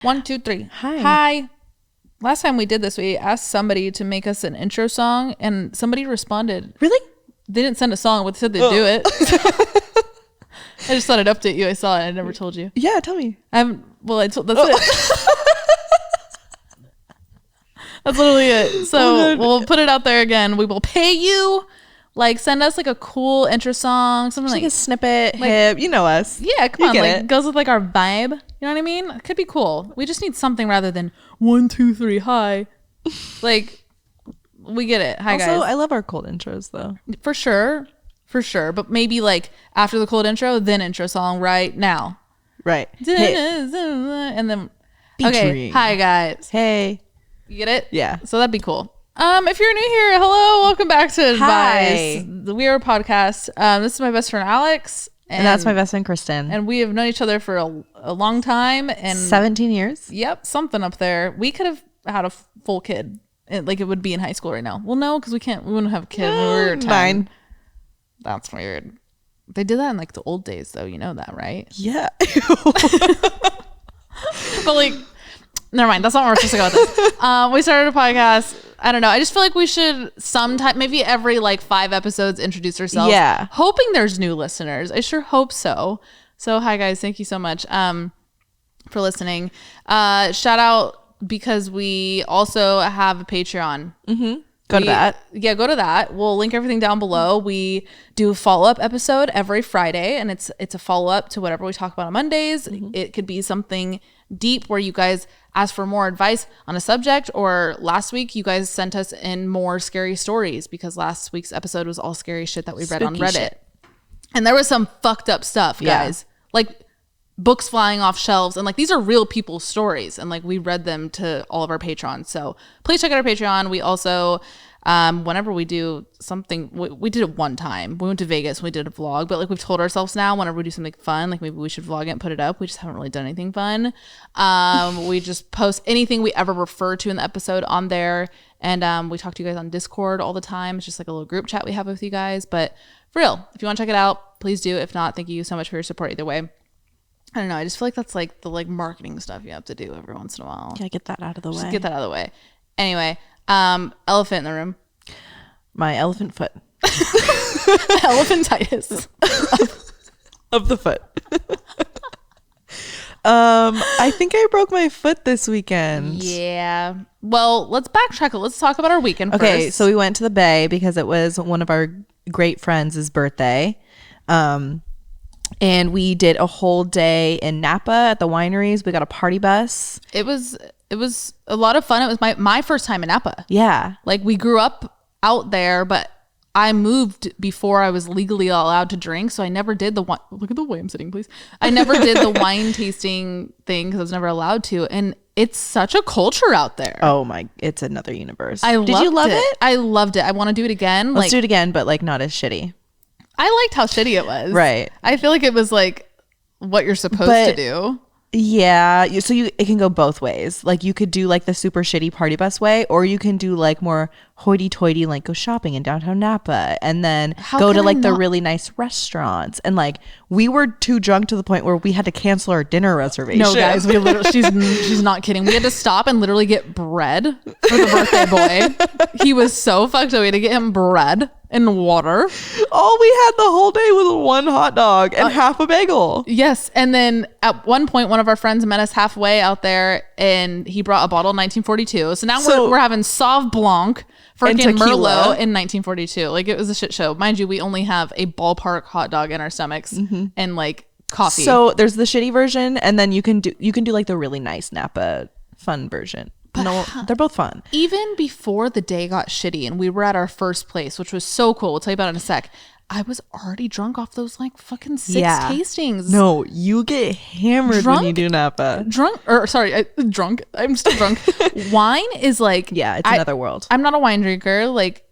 1, 2, 3. Hi. Last time we did this, we asked somebody to make us an intro song, and somebody responded. Really? They didn't send a song, but they said they'd do it. I just thought I'd update you. I saw it. I never told you. Yeah, tell me. That's it. That's literally it. So we'll put it out there again. We will pay you. Like, send us like a cool intro song, something like a snippet, hip. You know us. Yeah, come on. Like, it goes with like our vibe. You know what I mean? It could be cool. We just need something rather than 1, 2, 3, hi. Like, we get it. Hi, guys. Also, I love our cold intros though. For sure. But maybe like after the cold intro, then intro song right now. Right. And then, okay. Featuring. Hi, guys. Hey. You get it? Yeah. So that'd be cool. If you're new here, hello, welcome back to Advice. We are a podcast. This is my best friend Alex, and that's my best friend Kristen. And we have known each other for a long time, and 17 years. Yep, something up there. We could have had a full kid, like it would be in high school right now. Well, no, because we wouldn't have a kid when we were 10. 9. That's weird. They did that in like the old days, though. You know that, right? Yeah. But like, never mind. That's not what we're supposed to go with this. We started a podcast. I don't know. I just feel like we should sometime, maybe every like 5 episodes, introduce ourselves. Yeah. Hoping there's new listeners. I sure hope so. So hi guys. Thank you so much for listening. Shout out because we also have a Patreon. Mm-hmm. Go to that. Yeah, go to that. We'll link everything down below. We do a follow-up episode every Friday, and it's a follow-up to whatever we talk about on Mondays. Mm-hmm. It could be something deep where you guys ask for more advice on a subject, or last week you guys sent us in more scary stories because last week's episode was all scary shit that we read on Reddit. Shit. And there was some fucked up stuff, guys. Yeah. Like books flying off shelves, and like these are real people's stories, and like we read them to all of our patrons. So please check out our Patreon. We also whenever we do something, we did it one time. We went to Vegas and we did a vlog, but like we've told ourselves now, whenever we do something fun, like maybe we should vlog it and put it up. We just haven't really done anything fun. We just post anything we ever refer to in the episode on there, and we talk to you guys on Discord all the time. It's just like a little group chat we have with you guys. But for real, if you want to check it out, please do. If not, thank you so much for your support either way. I don't know. I just feel like that's like the like marketing stuff you have to do every once in a while. Yeah, get that out of the way. Just get that out of the way. Anyway, elephant in the room. My elephant foot. Elephantitis. of the foot. I think I broke my foot this weekend. Yeah. Well, let's backtrack. Let's talk about our weekend first. Okay, so we went to the Bay because it was one of our great friends' birthday. And we did a whole day in Napa at the wineries. We got a party bus. It was a lot of fun. It was my first time in Napa. Yeah. Like we grew up out there, but I moved before I was legally allowed to drink. So I never did the wine. Look at the way I'm sitting, please. I never did the wine tasting thing because I was never allowed to. And it's such a culture out there. Oh my, it's another universe. Did you love it? I loved it. I want to do it again. Let's do it again, but like not as shitty. I liked how shitty it was. Right. I feel like it was like what you're supposed to do. Yeah. It can go both ways. Like you could do like the super shitty party bus way, or you can do like more hoity-toity, like go shopping in downtown Napa and then go to like the really nice restaurants. And like we were too drunk to the point where we had to cancel our dinner reservation. No, guys, we literally, she's not kidding. We had to stop and literally get bread for the birthday boy. He was so fucked up. We had to get him bread and water. All we had the whole day was one hot dog and half a bagel. Yes. And then at one point, one of our friends met us halfway out there and he brought a bottle of 1942. So now we're having Sauv Blanc, freaking Merlot in 1942. Like it was a shit show. Mind you, we only have a ballpark hot dog in our stomachs and like coffee. So there's the shitty version, and then you can do like the really nice Napa fun version. But no, they're both fun. Even before the day got shitty and we were at our first place, which was so cool. We'll tell you about it in a sec. I was already drunk off those like fucking 6 tastings. No, you get hammered when you do Napa. Drunk. I'm still drunk. Wine is like... Yeah, it's another world. I'm not a wine drinker. Like,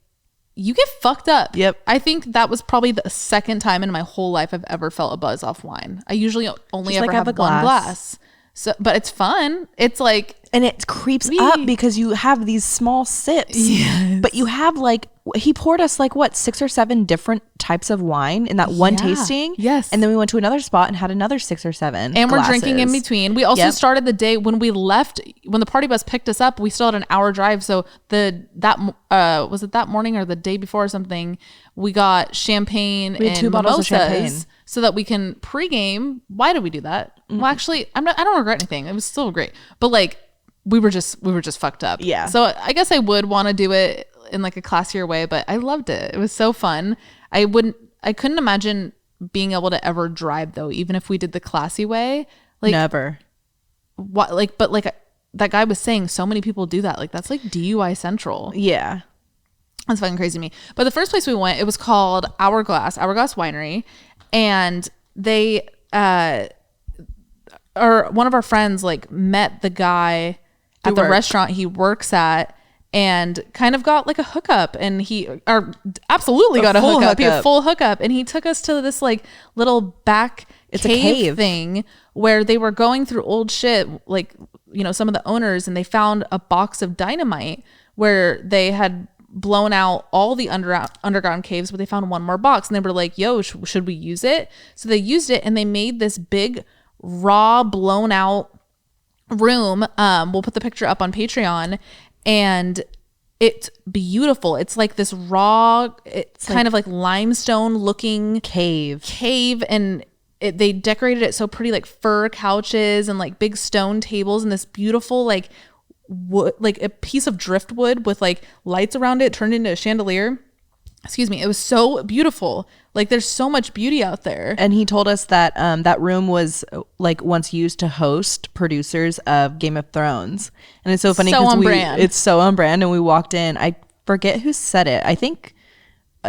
you get fucked up. Yep. I think that was probably the second time in my whole life I've ever felt a buzz off wine. I usually only ever have one glass. So, but it's fun. It's like... And it creeps up because you have these small sips. Yes. But you have like, he poured us like what, 6 or 7 different types of wine in that one tasting. Yes. And then we went to another spot and had another 6 or 7 and glasses. We're drinking in between. We also started the day when we left, when the party bus picked us up, we still had an hour drive. So was it that morning or the day before or something, we got champagne and 2 bottles of champagne so that we can pregame. Why did we do that? Well, actually, I don't regret anything. It was still great. But like, we were just fucked up. Yeah. So I guess I would want to do it in like a classier way, but I loved it. It was so fun. I couldn't imagine being able to ever drive though, even if we did the classy way. Like never. What but that guy was saying so many people do that. Like that's like DUI central. Yeah. That's fucking crazy to me. But the first place we went, it was called Hourglass Winery. And they or one of our friends like met the guy at the restaurant he works at and kind of got like a hookup, and he absolutely got a hookup. He had a full hookup, and he took us to this like little back cave thing where they were going through old shit, like, you know, some of the owners, and they found a box of dynamite where they had blown out all the underground caves, but they found one more box, and they were like, yo, should we use it? So they used it, and they made this big raw blown out room. We'll put the picture up on Patreon, and it's beautiful. It's like this raw, it's kind of like limestone looking cave, and they decorated it so pretty, like fir couches and like big stone tables and this beautiful like wood, like a piece of driftwood with like lights around it turned into a chandelier. Excuse me. It was so beautiful. Like there's so much beauty out there. And he told us that that room was like once used to host producers of Game of Thrones. And it's so funny because it's so on brand. And we walked in. I forget who said it. I think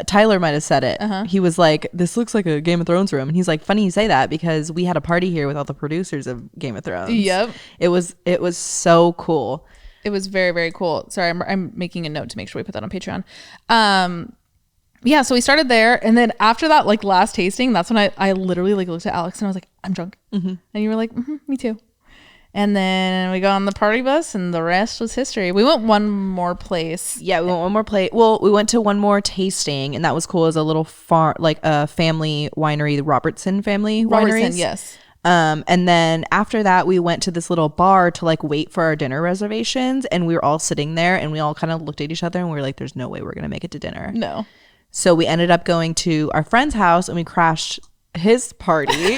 Tyler might have said it. He was like, this looks like a Game of Thrones room. And he's like, funny you say that because we had a party here with all the producers of Game of Thrones. Yep. It was so cool. It was very, very cool. Sorry, I'm making a note to make sure we put that on Patreon. Yeah, so we started there, and then after that, like last tasting, that's when I literally like looked at Alex and I was like, I'm drunk. And you were like, me too. And then we got on the party bus, and the rest was history. We went one more place. Yeah, we went one more place. Well, we went to one more tasting, and that was cool. It was a little farm, like a family winery, the Robertson family wineries. Yes. And then after that, we went to this little bar to like wait for our dinner reservations, and we were all sitting there, and we all kind of looked at each other, and we were like, there's no way we're gonna make it to dinner. No. So we ended up going to our friend's house, and we crashed his party.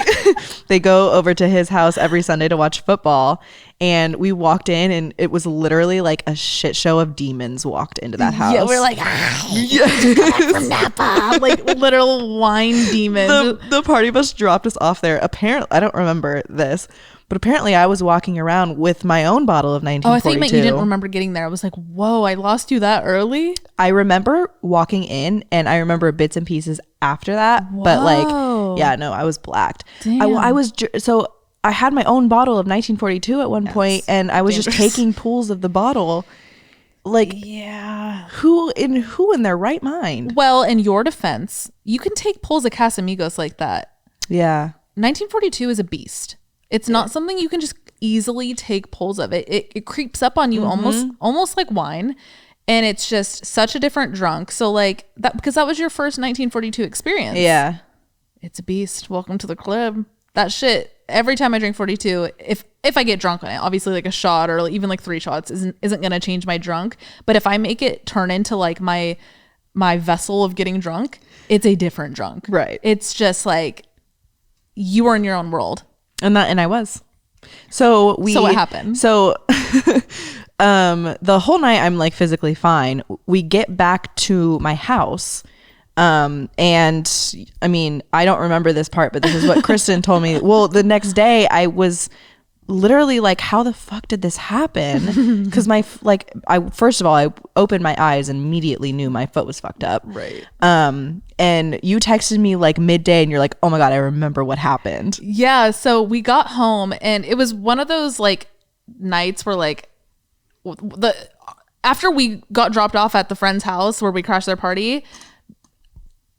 They go over to his house every Sunday to watch football, and we walked in, and it was literally like a shit show of demons walked into that house. Yeah, we're like, from Napa, like literal wine demons. The party bus dropped us off there. Apparently, I don't remember this, but apparently I was walking around with my own bottle of 1942. Oh, I think you didn't remember getting there. I was like, whoa, I lost you that early? I remember walking in, and I remember bits and pieces after that. Whoa. But like, yeah, no, I was blacked. So I had my own bottle of 1942 at one point, and I was just taking pulls of the bottle. Like, yeah, who in their right mind? Well, in your defense, you can take pulls of Casamigos like that. Yeah. 1942 is a beast. It's not something you can just easily take pulls of. It creeps up on you almost like wine, and it's just such a different drunk. So like that, because that was your first 1942 experience. Yeah. It's a beast. Welcome to the club. That shit, every time I drink 42, if I get drunk on it, obviously like a shot or even like 3 shots isn't going to change my drunk. But if I make it turn into like my vessel of getting drunk, it's a different drunk. Right. It's just like you are in your own world. And I was. So what happened? So the whole night I'm like physically fine. We get back to my house. And I mean, I don't remember this part, but this is what Kristen told me. Well, the next day I was literally like, how the fuck did this happen? Because first of all, I opened my eyes and immediately knew my foot was fucked up. Right. And you texted me like midday, and you're like, oh my God, I remember what happened. Yeah. So we got home, and it was one of those like nights where like after we got dropped off at the friend's house where we crashed their party,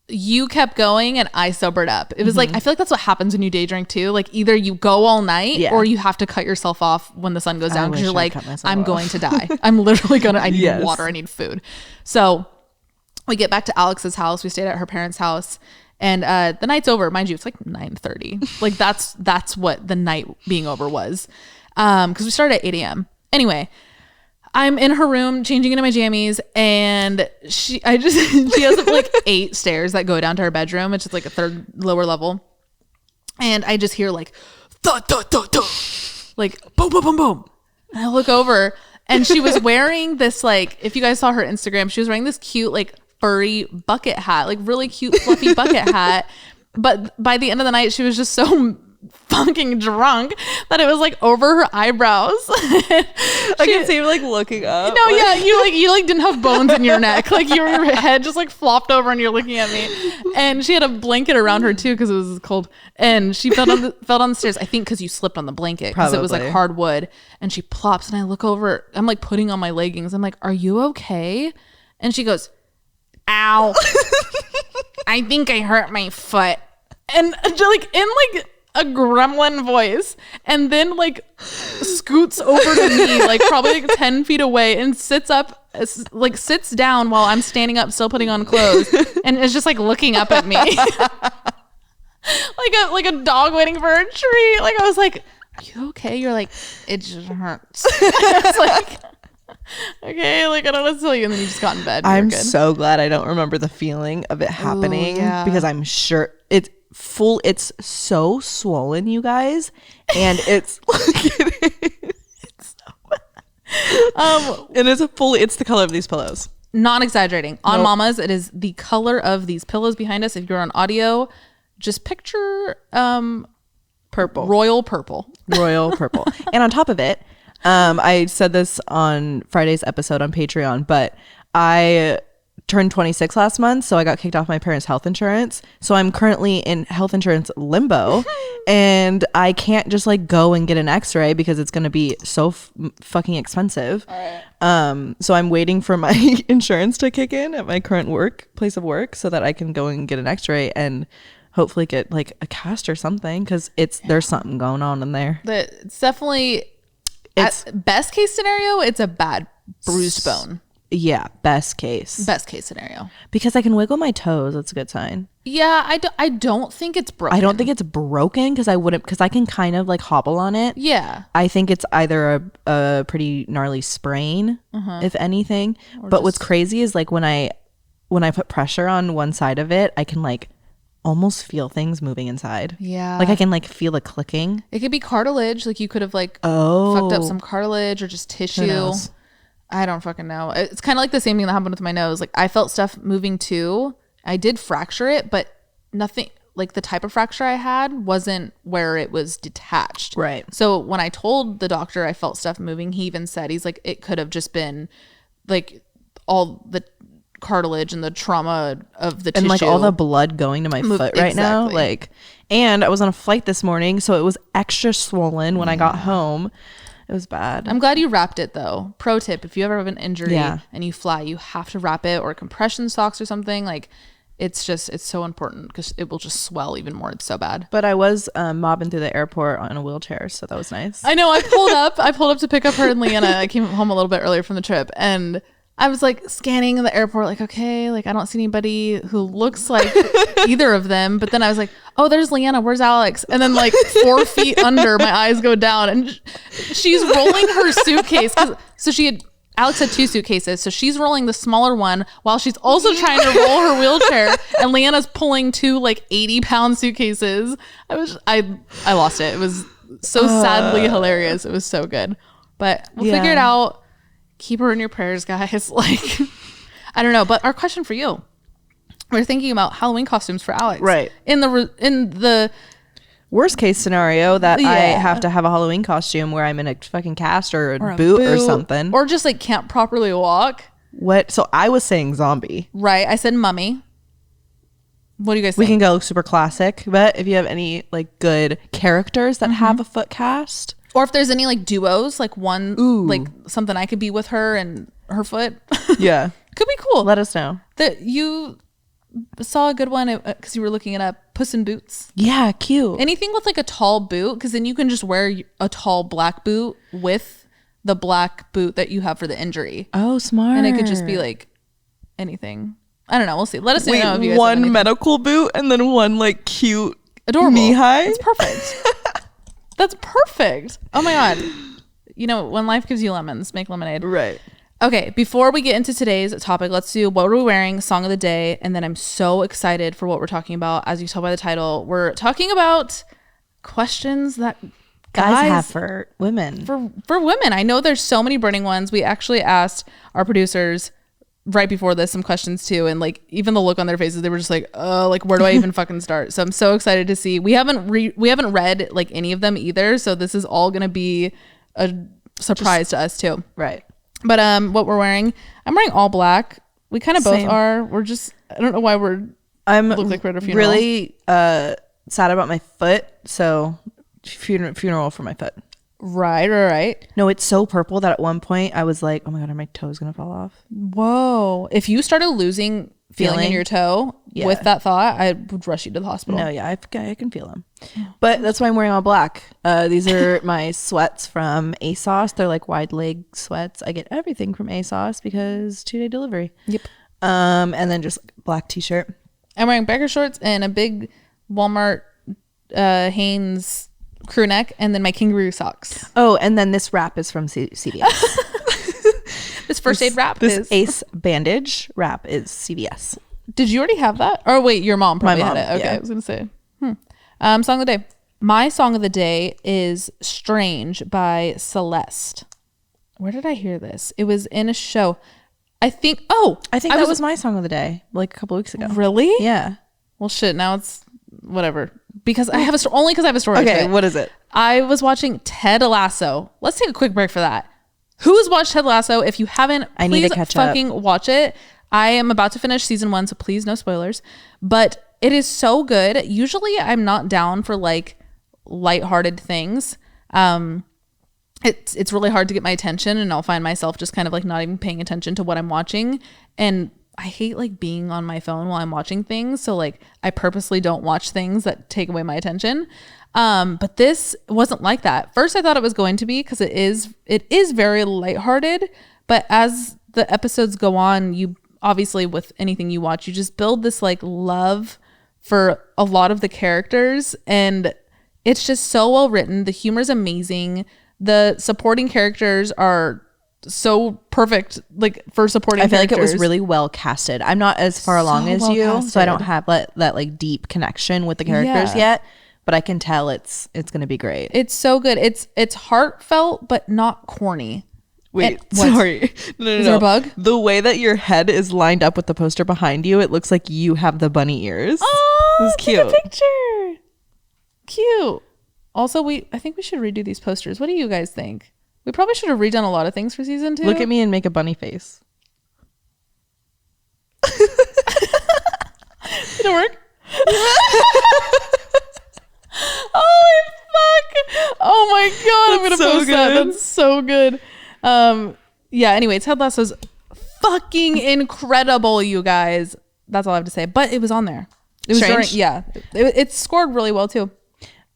you kept going and I sobered up. It was like, I feel like that's what happens when you day drink too. Like either you go all night or you have to cut yourself off when the sun goes down because you're like, I'm going to die. I'm literally going to, I need water. I need food. So we get back to Alex's house. We stayed at her parents' house and the night's over. Mind you, it's like 9:30. Like that's what the night being over was. Because we started at 8 a.m. Anyway, I'm in her room changing into my jammies and she has like 8 stairs that go down to her bedroom, which is like a third lower level. And I just hear like thud, thud, thud, thud, like boom, boom, boom, boom. And I look over and she was wearing this, like, if you guys saw her Instagram, she was wearing this cute, like furry bucket hat, like really cute, fluffy bucket hat. But by the end of the night, she was just so fucking drunk that it was like over her eyebrows. I can see her like looking up. No, yeah, you didn't have bones in your neck. Like your head just like flopped over and you're looking at me. And she had a blanket around her too because it was cold. And she fell down the stairs. I think because you slipped on the blanket because it was like hardwood. And she plops and I look over. I'm like putting on my leggings. I'm like, "Are you okay?" And she goes, "Ow, I think I hurt my foot." And like in like a gremlin voice, and then like scoots over to me like probably like 10 feet away and sits down while I'm standing up still putting on clothes and is just like looking up at me like a dog waiting for a treat. Like I was like, "Are you okay?" You're like, "It just hurts." It's like, okay, like I don't know what to tell you. And then you just got in bed. I'm so glad I don't remember the feeling of it happening. Because I'm sure it's so swollen, you guys, and it's and it's the color of these pillows. Not exaggerating. On Mama's, it is the color of these pillows behind us. If you're on audio, just picture purple, royal purple. And on top of it, I said this on Friday's episode on Patreon, but I turned 26 last month, so I got kicked off my parents' health insurance. So I'm currently in health insurance limbo, and I can't just like go and get an X-ray because it's going to be so fucking expensive. All right. So I'm waiting for my insurance to kick in at my current place of work so that I can go and get an X-ray and hopefully get like a cast or something because there's something going on in there. It's definitely, best case scenario, it's a bad bruised bone. Yeah, best case scenario, because I can wiggle my toes. That's a good sign. Yeah, I don't think it's broken. I don't think it's broken because I can kind of like hobble on it. Yeah, I think it's either a pretty gnarly sprain, if anything. But what's crazy is like when I put pressure on one side of it, I can like almost feel things moving inside. Yeah, like I can like feel a clicking. It could be cartilage. Like you could have like fucked up some cartilage or just tissue. I don't fucking know. It's kind of like the same thing that happened with my nose. Like I felt stuff moving too. I did fracture it, but nothing like the type of fracture I had wasn't where it was detached. Right. So when I told the doctor I felt stuff moving, he even said, he's like, it could have just been like all the cartilage and the trauma of the tissue. And like all the blood going to my foot right now. Like, and I was on a flight this morning, so it was extra swollen when I got home. It was bad. I'm glad you wrapped it though. Pro tip, if you ever have an injury and you fly, you have to wrap it, or compression socks or something. Like it's so important because it will just swell even more. It's so bad. But I was mobbing through the airport on a wheelchair, so that was nice. I know. I pulled up to pick up her and Leanna. I came home a little bit earlier from the trip, and I was like scanning the airport, like, okay, like I don't see anybody who looks like either of them. But then I was like, oh, there's Leanna. Where's Alex? And then like 4 feet under, my eyes go down, and she's rolling her suitcase. Alex had 2 suitcases, so she's rolling the smaller one while she's also trying to roll her wheelchair, and Leanna's pulling 2 like 80-pound suitcases. I lost it. It was so sadly hilarious. It was so good, but we'll figure it out. Keep her in your prayers, guys. Like, I don't know, but our question for you: we're thinking about Halloween costumes for Alex, right? In the worst case scenario that I have to have a Halloween costume where I'm in a fucking cast or a boot or something, or just like can't properly walk. What? So I was saying zombie, right? I said mummy. What do you guys think? We can go super classic, but if you have any like good characters that have a foot cast. Or if there's any like duos, like one, like something I could be with her and her foot. Yeah. Could be cool. Let us know. That you saw a good one because you were looking it up. Puss in Boots. Yeah, cute. Anything with like a tall boot, because then you can just wear a tall black boot with the black boot that you have for the injury. Oh, smart. And it could just be like anything. I don't know. We'll see. Let us know if you guys one medical boot and then one like cute adorable knee-high. That's perfect. That's perfect. Oh my God. You know, when life gives you lemons, make lemonade. Right. Okay, before we get into today's topic, let's do what are we wearing, song of the day, and then I'm so excited for what we're talking about. As you tell by the title, we're talking about questions that guys have for women. For women. I know there's so many burning ones. We actually asked our producers right before this some questions too, and like even the look on their faces, they were just like, like where do I even fucking start? So I'm so excited to see. We haven't read like any of them either, so this is all gonna be a surprise to us too. Right. But what we're wearing, I'm wearing all black. We kind of both are. We're just, I don't know why I'm look like we're at a funeral. Really sad about my foot, so funeral for my foot. Right. No, it's so purple that at one point I was like, oh my God, are my toes gonna fall off? Whoa. If you started losing feeling in your toe with that thought, I would rush you to the hospital. No, yeah, I can feel them. But that's why I'm wearing all black. These are my sweats from ASOS. They're like wide leg sweats. I get everything from ASOS because 2-day delivery. Yep. And then just black t-shirt. I'm wearing biker shorts and a big Walmart Hanes crew neck, and then my kangaroo socks. Oh, and then this wrap is from CVS. This first aid wrap is Ace bandage wrap is CVS. Did you already have that? Or wait, your mom probably had it. Okay, yeah. I was gonna say. Song of the day. My song of the day is "Strange" by Celeste. Where did I hear this? It was in a show. I think that was my song of the day, like a couple weeks ago. Really? Yeah. Well, shit. Now it's whatever. Because I have only because I have a story. Okay, what is it? I was watching Ted Lasso. Let's take a quick break for that. Who's watched Ted Lasso? If you haven't, I need to catch up. Watch it. I am about to finish season 1, so please no spoilers. But it is so good. Usually I'm not down for like lighthearted things. It's really hard to get my attention, and I'll find myself just kind of like not even paying attention to what I'm watching. And I hate like being on my phone while I'm watching things. So like I purposely don't watch things that take away my attention. But this wasn't like that. First, I thought it was going to be because it is very lighthearted. But as the episodes go on, you obviously with anything you watch, you just build this like love for a lot of the characters, and it's just so well written. The humor is amazing. The supporting characters are so perfect, like for supporting characters. I feel like it was really well casted. I'm not as far along as you, casted. So I don't have that like deep connection with the characters yet. But I can tell it's gonna be great. It's so good. It's heartfelt but not corny. Wait, sorry. No. Is there a bug? The way that your head is lined up with the poster behind you, it looks like you have the bunny ears. Oh, it's cute. Take a picture. Cute. Also, I think we should redo these posters. What do you guys think? We probably should have redone a lot of things for season 2. Look at me and make a bunny face. Did it work? Oh fuck! Oh my god! I'm gonna post that. That's so good. Yeah. Anyway, Ted Lasso's fucking incredible, you guys. That's all I have to say. But it was on there. It was Strange. It scored really well too.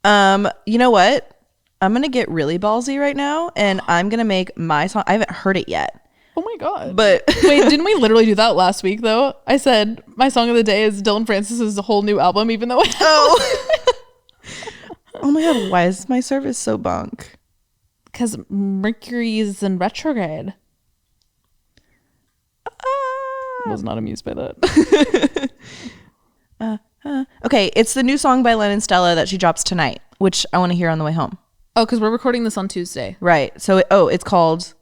You know what? I'm gonna get really ballsy right now, and I'm gonna make my song. I haven't heard it yet. Oh my god! But wait, didn't we literally do that last week though? I said my song of the day is Dylan Francis's whole new album, even though oh my god! Why is my service so bunk? Because Mercury is in retrograde. Was not amused by that. Okay, it's the new song by Len and Stella that she drops tonight, which I want to hear on the way home. Oh, because we're recording this on Tuesday. Right. So, it's called...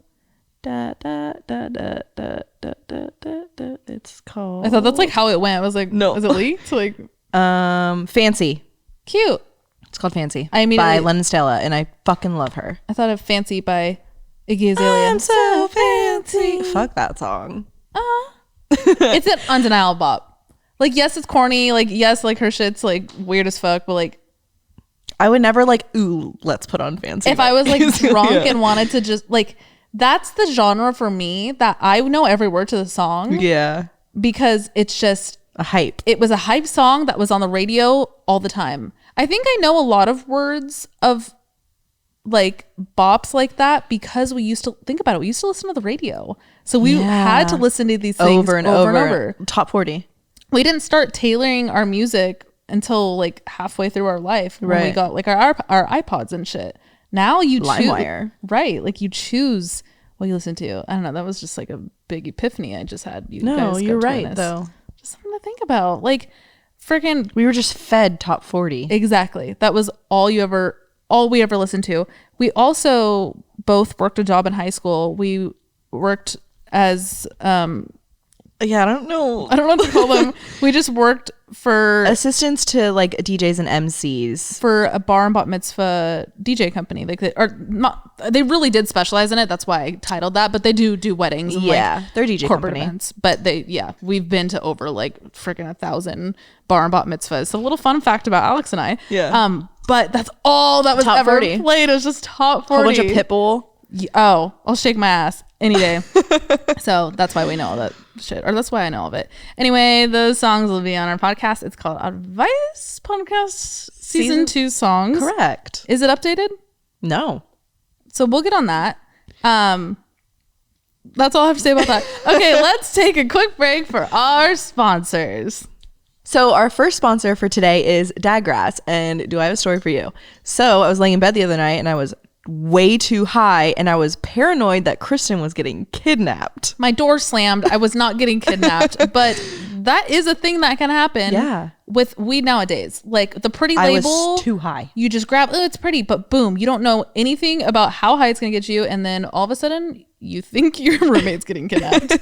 Da, da, da, da, da, da, da, da. It's called... I thought that's like how it went. I was like, no. Is it leaked? Like, Fancy. Cute. It's called Fancy by Len and Stella, and I fucking love her. I thought of Fancy by Iggy Azalea. I'm so fancy. Fuck that song. It's an undeniable bop. Like, yes, it's corny. Like, yes, like her shit's like weird as fuck, but like I would never like, ooh, let's put on Fancy. If I was like drunk and wanted to just like, that's the genre for me that I know every word to the song. Yeah. Because it's just A hype. It was a hype song that was on the radio all the time. I think I know a lot of words of like bops like that because we used to think about it. We used to listen to the radio. So we had to listen to these things over and over. Top 40. We didn't start tailoring our music until like halfway through our life when we got like our iPods and shit. Now you choose, right? Like you choose what you listen to. I don't know. That was just like a big epiphany I just had. You're right though. Just something to think about. Like freaking, we were just fed top 40. Exactly. That was all we ever listened to. We also both worked a job in high school. We worked as I don't know what to call them. We just worked for assistants to like DJs and MCs for a bar and bat mitzvah DJ company. Like they really did specialize in it. That's why I titled that. But they do weddings. And they're DJ corporate company. Events. But we've been to over like freaking 1,000 bar and bat mitzvahs. So a little fun fact about Alex and I. Yeah. But that's all that was top ever 40. played. It was just top 40. Whole bunch of Pitbull. Oh, I'll shake my ass any day. So that's why we know all that shit, or that's why I know of it. Anyway, those songs will be on our podcast. It's called Oddvice Podcast Season 2 songs. Correct. Is it updated? No. So we'll get on that. That's all I have to say about that. Okay, let's take a quick break for our sponsors. So our first sponsor for today is Dadgrass, and do I have a story for you? So I was laying in bed the other night and I was way too high and I was paranoid that Kristen was getting kidnapped. My door slammed. I was not getting kidnapped, but that is a thing that can happen with weed nowadays. Like the pretty label. I was too high. You just grab, oh, it's pretty, but boom, you don't know anything about how high it's going to get you. And then all of a sudden you think your roommate's getting kidnapped.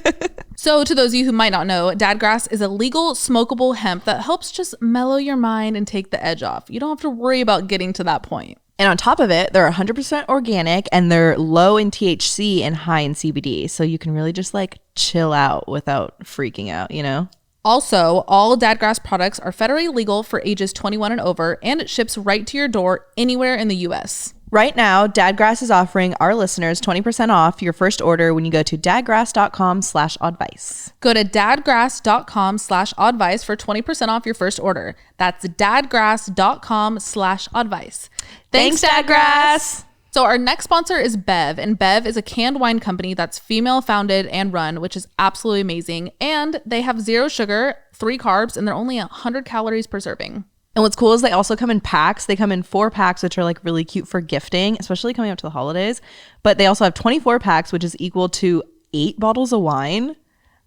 So to those of you who might not know, Dadgrass is a legal smokable hemp that helps just mellow your mind and take the edge off. You don't have to worry about getting to that point. And on top of it, they're 100% organic and they're low in THC and high in CBD. So you can really just like chill out without freaking out, you know? Also, all Dadgrass products are federally legal for ages 21 and over, and it ships right to your door anywhere in the U.S. Right now, Dadgrass is offering our listeners 20% off your first order when you go to dadgrass.com/oddvice. Go to dadgrass.com/oddvice for 20% off your first order. That's dadgrass.com/oddvice. Thanks, Dadgrass. So our next sponsor is Bev, and Bev is a canned wine company that's female founded and run, which is absolutely amazing. And they have 0 sugar, 3 carbs, and they're only 100 calories per serving. And what's cool is they also come in packs. They come in 4 packs, which are like really cute for gifting, especially coming up to the holidays. But they also have 24 packs, which is equal to 8 bottles of wine.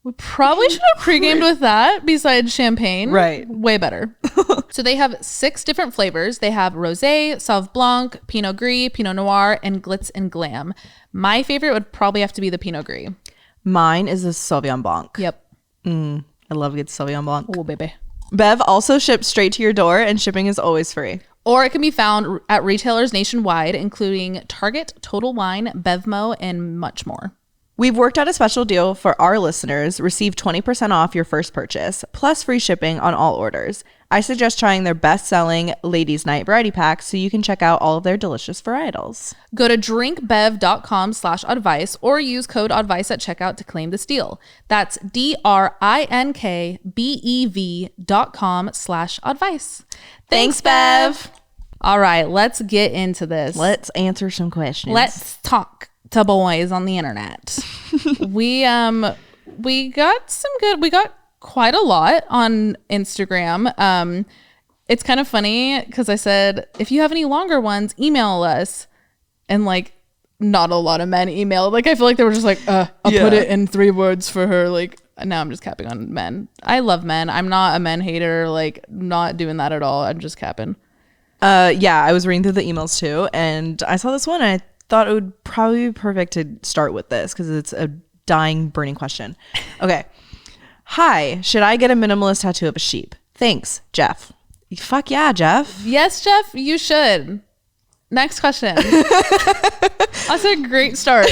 We probably should have pre-gamed with that besides champagne. Right. Way better. So they have 6 different flavors. They have Rosé, Sauv Blanc, Pinot Gris, Pinot Noir, and Glitz and Glam. My favorite would probably have to be the Pinot Gris. Mine is the Sauvignon Blanc. Yep. I love good Sauvignon Blanc. Oh, baby. Bev also ships straight to your door and shipping is always free. Or it can be found at retailers nationwide, including Target, Total Wine, Bevmo, and much more. We've worked out a special deal for our listeners. Receive 20% off your first purchase, plus free shipping on all orders. I suggest trying their best-selling Ladies Night Variety Pack so you can check out all of their delicious varietals. Go to drinkbev.com/oddvice or use code oddvice at checkout to claim this deal. That's drinkbev.com/oddvice. Thanks, Bev. All right, let's get into this. Let's answer some questions. Let's talk to boys on the internet. we got quite a lot on Instagram. It's kind of funny because I said, if you have any longer ones, email us. And like, not a lot of men emailed. Like, I feel like they were just like, I'll put it in 3 words for her. Like, now I'm just capping on men. I love men. I'm not a men hater. Like, not doing that at all. I'm just capping. I was reading through the emails too. And I saw this one. And I thought it would probably be perfect to start with this because it's a dying, burning question. Okay. Hi, should I get a minimalist tattoo of a sheep? Thanks, Jeff. Fuck yeah, Jeff. Yes, Jeff, you should. Next question. That's a great start.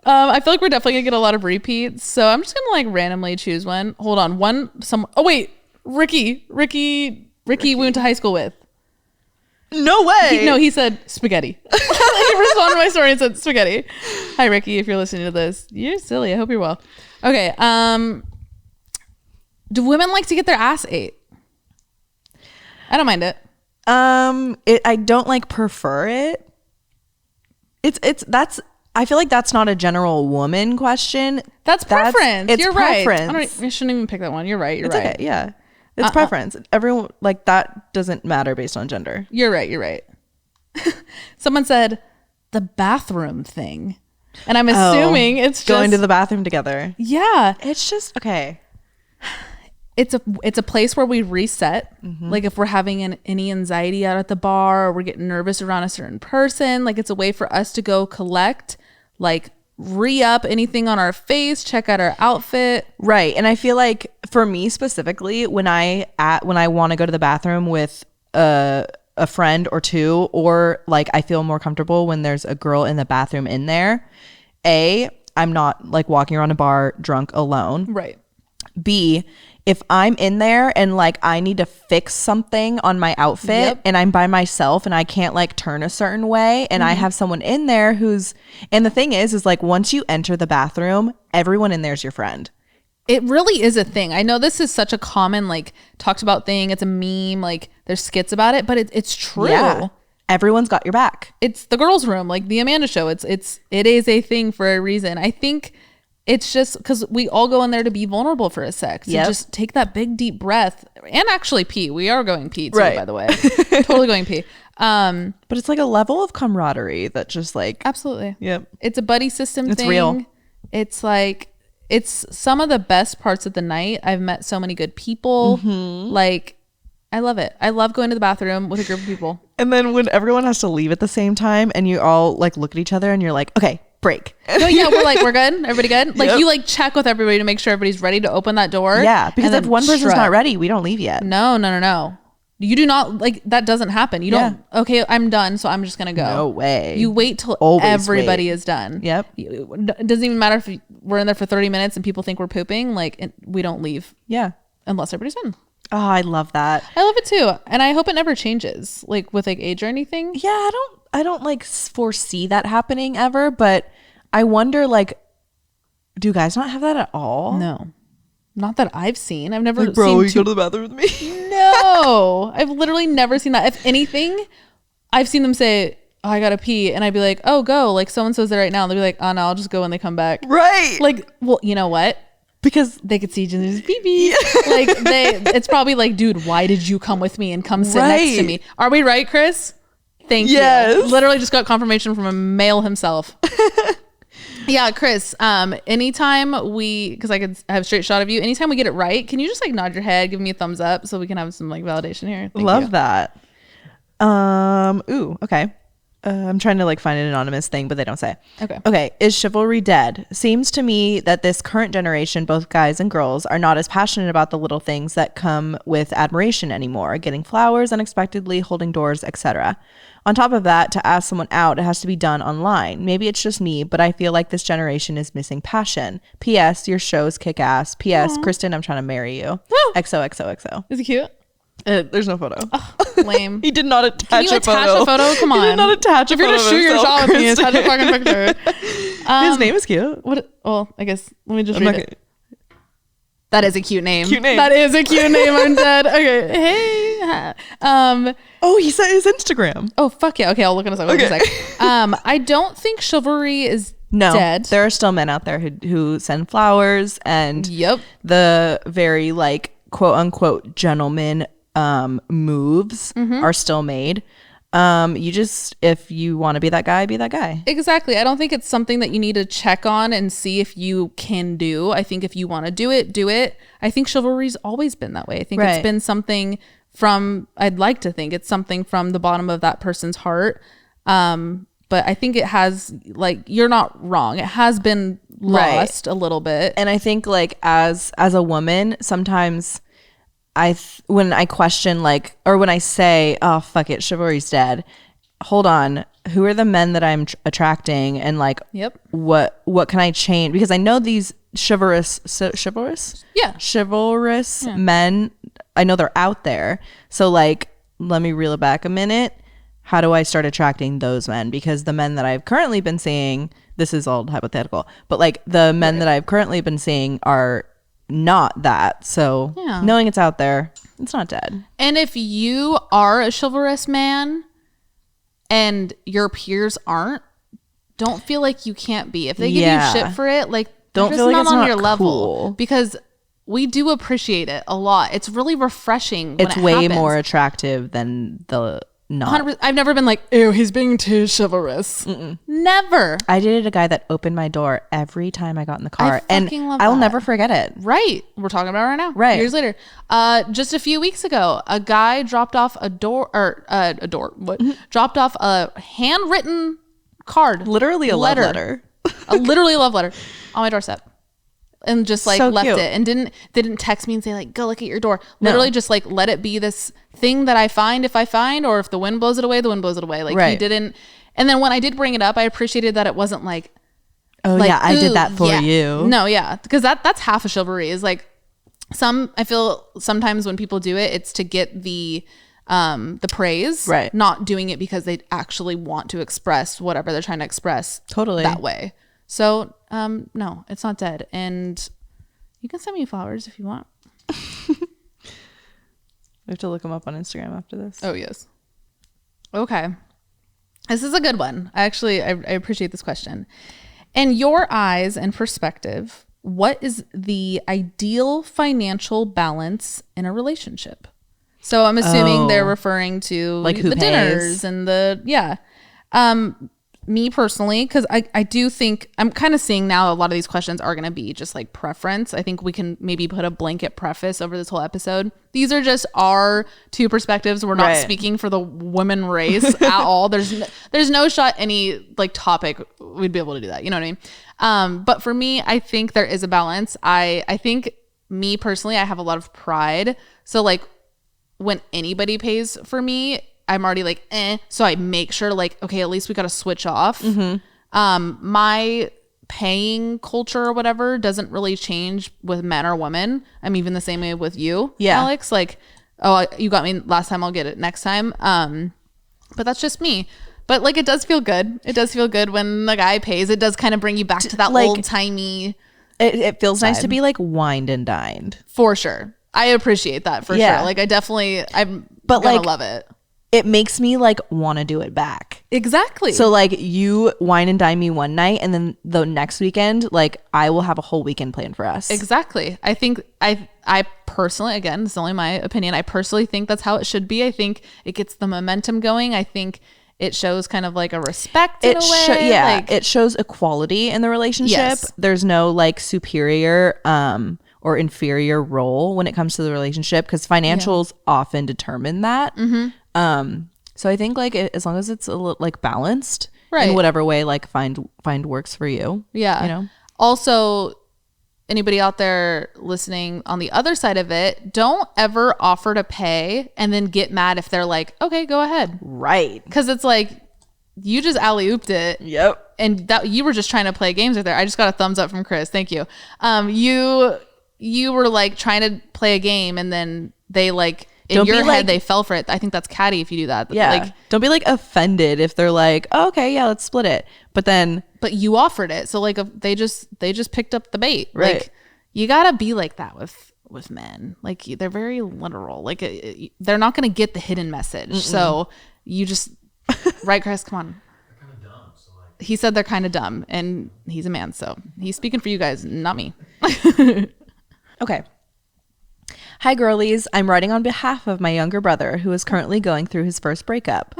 I feel like we're definitely gonna get a lot of repeats, so I'm just gonna like randomly choose one. Hold on, oh wait, Ricky we went to high school with. No way. He said spaghetti. He responded to my story and said spaghetti. Hi, Ricky, if you're listening to this. You're silly. I hope you're well. Okay. Do women like to get their ass ate? I don't mind it. I don't like prefer it. I feel like that's not a general woman question. That's preference. It's You're preference. right. I shouldn't even pick that one. You're right. You're right. Okay, yeah. It's preference. Everyone, like, that doesn't matter based on gender. You're right. Someone said the bathroom thing. And I'm assuming it's just going to the bathroom together. Yeah. It's just okay. It's a place where we reset. Like if we're having any anxiety out at the bar or we're getting nervous around a certain person, like it's a way for us to go collect, like re-up anything on our face, check out our outfit. Right. And I feel like for me specifically, when I want to go to the bathroom with a friend or two, or like I feel more comfortable when there's a girl in the bathroom in there. I'm not like walking around a bar drunk alone. Right. B, if I'm in there and like I need to fix something on my outfit and I'm by myself and I can't like turn a certain way and I have someone in there and the thing is like once you enter the bathroom, everyone in there is your friend. It really is a thing. I know this is such a common like talked about thing. It's a meme, like there's skits about it, but it's true. Yeah. Everyone's got your back. It's the girls' room, like the Amanda show. It is a thing for a reason. I think it's just because we all go in there to be vulnerable for a sec. So just take that big deep breath and actually pee. We are going pee too, by the way. Totally going pee. But it's like a level of camaraderie that just like absolutely. Yep. It's a buddy system thing. It's real. It's like it's some of the best parts of the night. I've met so many good people. Like I love it. I love going to the bathroom with a group of people. And then when everyone has to leave at the same time and you all like look at each other and you're like, okay, break. No, yeah, we're like, we're good. Everybody good? Like you like check with everybody to make sure everybody's ready to open that door. Yeah, because if one person's not ready, we don't leave yet. No. You do not, like, that doesn't happen. You don't, okay, I'm done, so I'm just going to go. No way. You wait till everybody is done. Yep. It doesn't even matter if we're in there for 30 minutes and people think we're pooping. Like, we don't leave. Yeah. Unless everybody's done. Oh, I love that. I love it too. And I hope it never changes, like, with, like, age or anything. Yeah, I don't like, foresee that happening ever, but I wonder, like, do guys not have that at all? No. Not that I've seen. I've never like, bro, seen will you go to the bathroom with me? No. I've literally never seen that. If anything, I've seen them say, oh, I gotta pee. And I'd be like, oh, go. Like, so-and-so's there right now. And they'll be like, oh, no, I'll just go when they come back. Right. Like, well, you know what? Because they could see each other's pee-pee. Like, it's probably like, dude, why did you come with me and come sit next to me? Are we right, Chris? Thank you. Literally just got confirmation from a male himself. Yeah, Chris, anytime because I have a straight shot of you, anytime we get it right, can you just like nod your head, give me a thumbs up so we can have some like validation here? Love that. Ooh, okay. I'm trying to like find an anonymous thing, but they don't say. Okay. Is chivalry dead? Seems to me that this current generation, both guys and girls, are not as passionate about the little things that come with admiration anymore. Getting flowers unexpectedly, holding doors, etc. On top of that, to ask someone out, it has to be done online. Maybe it's just me, but I feel like this generation is missing passion. P.S. Your shows kick ass. P.S. Aww. Kristen, I'm trying to marry you. XOXOXO. Is he cute? There's no photo. Oh, lame. He did not attach a photo. Can you attach a photo? Come on. He did not attach a photo. If you're going to shoot your shot with me, attach a fucking picture. His name is cute. What? Well, I guess, let me just read it. That is a cute name. That is a cute name. I'm dead. Okay. Hey. Oh, he said his Instagram. Oh, fuck yeah. Okay, I'll look at his Instagram in a sec. I don't think chivalry is dead. There are still men out there who send flowers and the very like quote unquote gentleman moves are still made. You just, if you want to be that guy, be that guy. Exactly. I don't think it's something that you need to check on and see if you can do. I think if you want to do it, do it. I think chivalry's always been that way. I think it's been something I'd like to think it's something from the bottom of that person's heart. But I think it has, like, you're not wrong. It has been lost a little bit. And I think like as a woman, sometimes when I question like, or when I say, oh, fuck it, chivalry's dead. Hold on. Who are the men that I'm attracting? And like, what can I change? Because I know these chivalrous men, I know they're out there. So like, let me reel it back a minute. How do I start attracting those men? Because the men that I've currently been seeing, this is all hypothetical, but like the men that I've currently been seeing are not that. So knowing it's out there, it's not dead. And if you are a chivalrous man and your peers aren't, don't feel like you can't be. If they give you shit for it, like, don't feel like not it's on not your cool. level, because we do appreciate it a lot. It's really refreshing. It's way more attractive than the not. 100%. I've never been like, ew, he's being too chivalrous. Never. I dated a guy that opened my door every time I got in the car, and I'll never forget it. Right. We're talking about it right now. Right. Years later. Just a few weeks ago, a guy dropped off dropped off a handwritten card. Literally a love letter. Literally a love letter on my doorstep. And just like so left cute. it and didn't text me and say like, go look at your door. Literally just like let it be this thing that I find if I find, or if the wind blows it away, the wind blows it away. Like he didn't. And then when I did bring it up, I appreciated that it wasn't like, oh like, yeah, I did that for you. No, yeah. Because that's half of chivalry is like I feel sometimes when people do it, it's to get the praise, right? Not doing it because they actually want to express whatever they're trying to express totally that way. So, no, it's not dead. And you can send me flowers if you want. We have to look them up on Instagram after this. Oh, yes. Okay. This is a good one. I appreciate this question. In your eyes and perspective, what is the ideal financial balance in a relationship? So I'm assuming they're referring to like who the pays? Dinners and me personally, because I do think I'm kind of seeing now a lot of these questions are going to be just like preference. I think we can maybe put a blanket preface over this whole episode. These are just our two perspectives. We're not speaking for the women race at all. There's no shot any like topic we'd be able to do that. You know what I mean? But for me, I think there is a balance. I think me personally, I have a lot of pride. So like when anybody pays for me, I'm already like, so I make sure like, okay, at least we got to switch off. My paying culture or whatever doesn't really change with men or women. I'm even the same way with you, Alex. Like, oh, you got me last time, I'll get it next time. But that's just me. But like, it does feel good. It does feel good when the guy pays. It does kind of bring you back to that like, old timey. It feels nice to be like wined and dined. For sure. I appreciate that for sure. Like I'm gonna love it. It makes me like want to do it back. Exactly. So like you wine and dine me one night, and then the next weekend, like I will have a whole weekend planned for us. Exactly. I think I personally, again, it's only my opinion, I personally think that's how it should be. I think it gets the momentum going. I think it shows kind of like a respect in a way. Like, it shows equality in the relationship. Yes. There's no like superior or inferior role when it comes to the relationship, because financials often determine that. So I think like as long as it's a little like balanced in whatever way like find works for you. Yeah. You know. Also, anybody out there listening on the other side of it, don't ever offer to pay and then get mad if they're like, okay, go ahead. Right. Because it's like you just alley-ooped it. Yep. And that you were just trying to play games right there. I just got a thumbs up from Chris. Thank you. You were like trying to play a game, and then they like in your head they fell for it. I think that's catty if you do that. Yeah. Like, don't be like offended if they're like, oh, okay, yeah, let's split it. But you offered it. So like they just picked up the bait. Right. Like you gotta be like that with men. Like they're very literal. Like they're not gonna get the hidden message. So you just right, Chris, come on. They're kind of dumb. So like he said they're kind of dumb, and he's a man, so he's speaking for you guys, not me. Okay. Hi, girlies. I'm writing on behalf of my younger brother, who is currently going through his first breakup.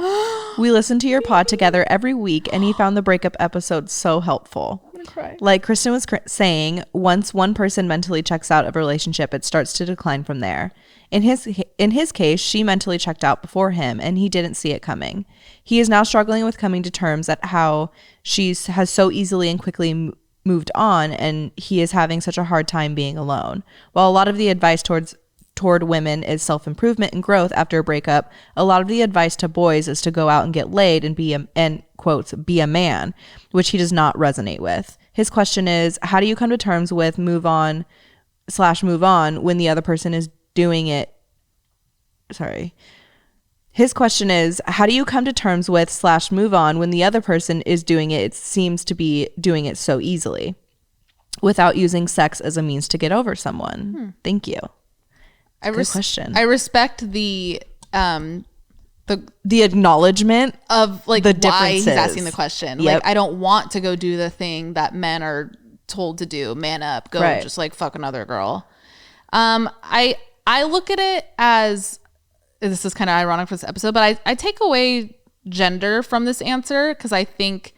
We listen to your pod together every week, and he found the breakup episode so helpful. I'm gonna cry. Like Kristen was saying, once one person mentally checks out of a relationship, it starts to decline from there. In his case, she mentally checked out before him, and he didn't see it coming. He is now struggling with coming to terms at how she has so easily and quickly moved on, and he is having such a hard time being alone. While a lot of the advice toward women is self-improvement and growth after a breakup, a lot of the advice to boys is to go out and get laid and be a man, which he does not resonate with. His question is, how do you come to terms with move on when the other person is doing it? His question is, how do you come to terms with / move on when the other person is doing it? It seems to be doing it so easily. without using sex as a means to get over someone? Thank you. Good question. I respect the acknowledgement of like the why differences. He's asking the question. Like, I don't want to go do the thing that men are told to do. Man up, go just like fuck another girl. I look at it as, this is kind of ironic for this episode, but I take away gender from this answer because I think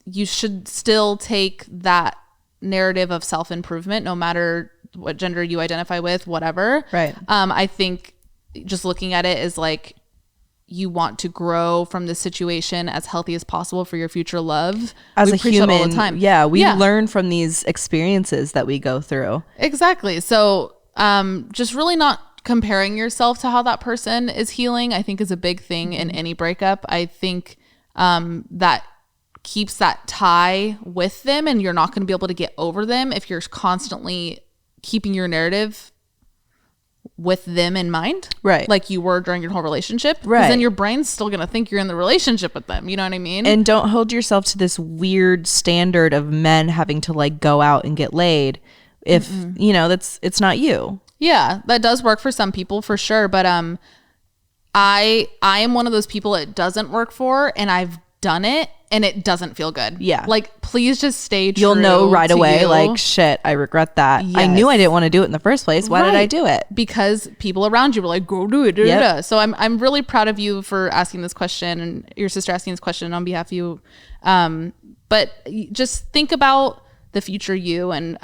you should still take that narrative of self-improvement no matter what gender you identify with, whatever. Right. I think just looking at it is like, you want to grow from this situation as healthy as possible for your future love. As we a human, all the time. We learn from these experiences that we go through. Exactly. So just really not comparing yourself to how that person is healing, I think is a big thing in any breakup. I think that keeps that tie with them, and you're not going to be able to get over them if you're constantly keeping your narrative with them in mind, right? Like you were during your whole relationship, right? Then your brain's still gonna think you're in the relationship with them. You know what I mean? And don't hold yourself to this weird standard of men having to like go out and get laid if you know it's not you. Yeah, that does work for some people for sure, but I am one of those people it doesn't work for, and I've done it and it doesn't feel good. Yeah. Like, please just stay true. You'll know right away, you. like, shit, I regret that. Yes. I knew I didn't want to do it in the first place. Why did I do it? Because people around you were like, go do it. Yep. So I'm really proud of you for asking this question, and your sister asking this question on behalf of you. But just think about the future you, and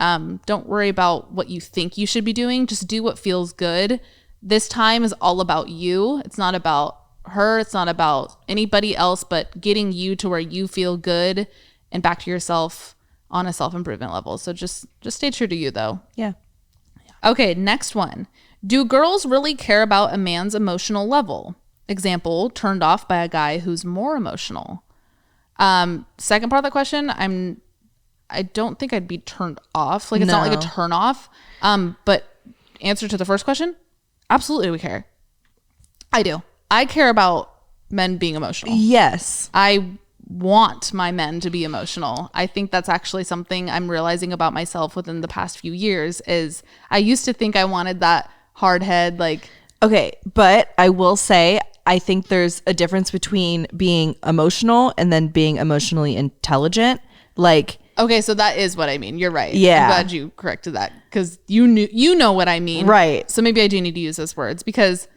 don't worry about what you think you should be doing. Just do what feels good. This time is all about you. It's not about her, it's not about anybody else, but getting you to where you feel good and back to yourself on a self-improvement level. So just stay true to you, though. Yeah. Okay, next one. Do girls really care about a man's emotional level? Example, turned off by a guy who's more emotional. Second part of the question, I don't think I'd be turned off. Like, it's not like a turn off. But answer to the first question, absolutely we care. I do. I care about men being emotional. Yes. I want my men to be emotional. I think that's actually something I'm realizing about myself within the past few years is I used to think I wanted that hard head, like. Okay, but I will say I think there's a difference between being emotional and then being emotionally intelligent. Like. Okay, so that is what I mean. You're right. Yeah. I'm glad you corrected that because you know what I mean. Right. So maybe I do need to use those words because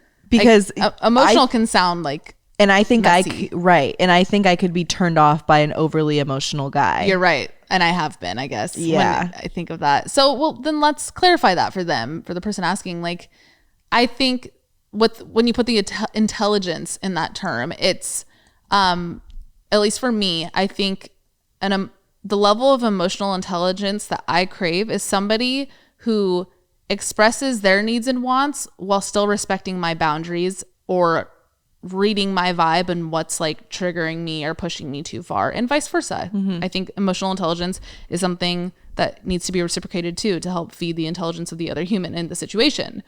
emotional can sound like. And I think messy. And I think I could be turned off by an overly emotional guy. You're right. And I have been, I guess. Yeah. When I think of that. So, well, then let's clarify that for them, for the person asking. Like, I think when you put the intelligence in that term, it's, at least for me, I think the level of emotional intelligence that I crave is somebody who expresses their needs and wants while still respecting my boundaries or reading my vibe and what's like triggering me or pushing me too far, and vice versa. I think emotional intelligence is something that needs to be reciprocated too, to help feed the intelligence of the other human in the situation.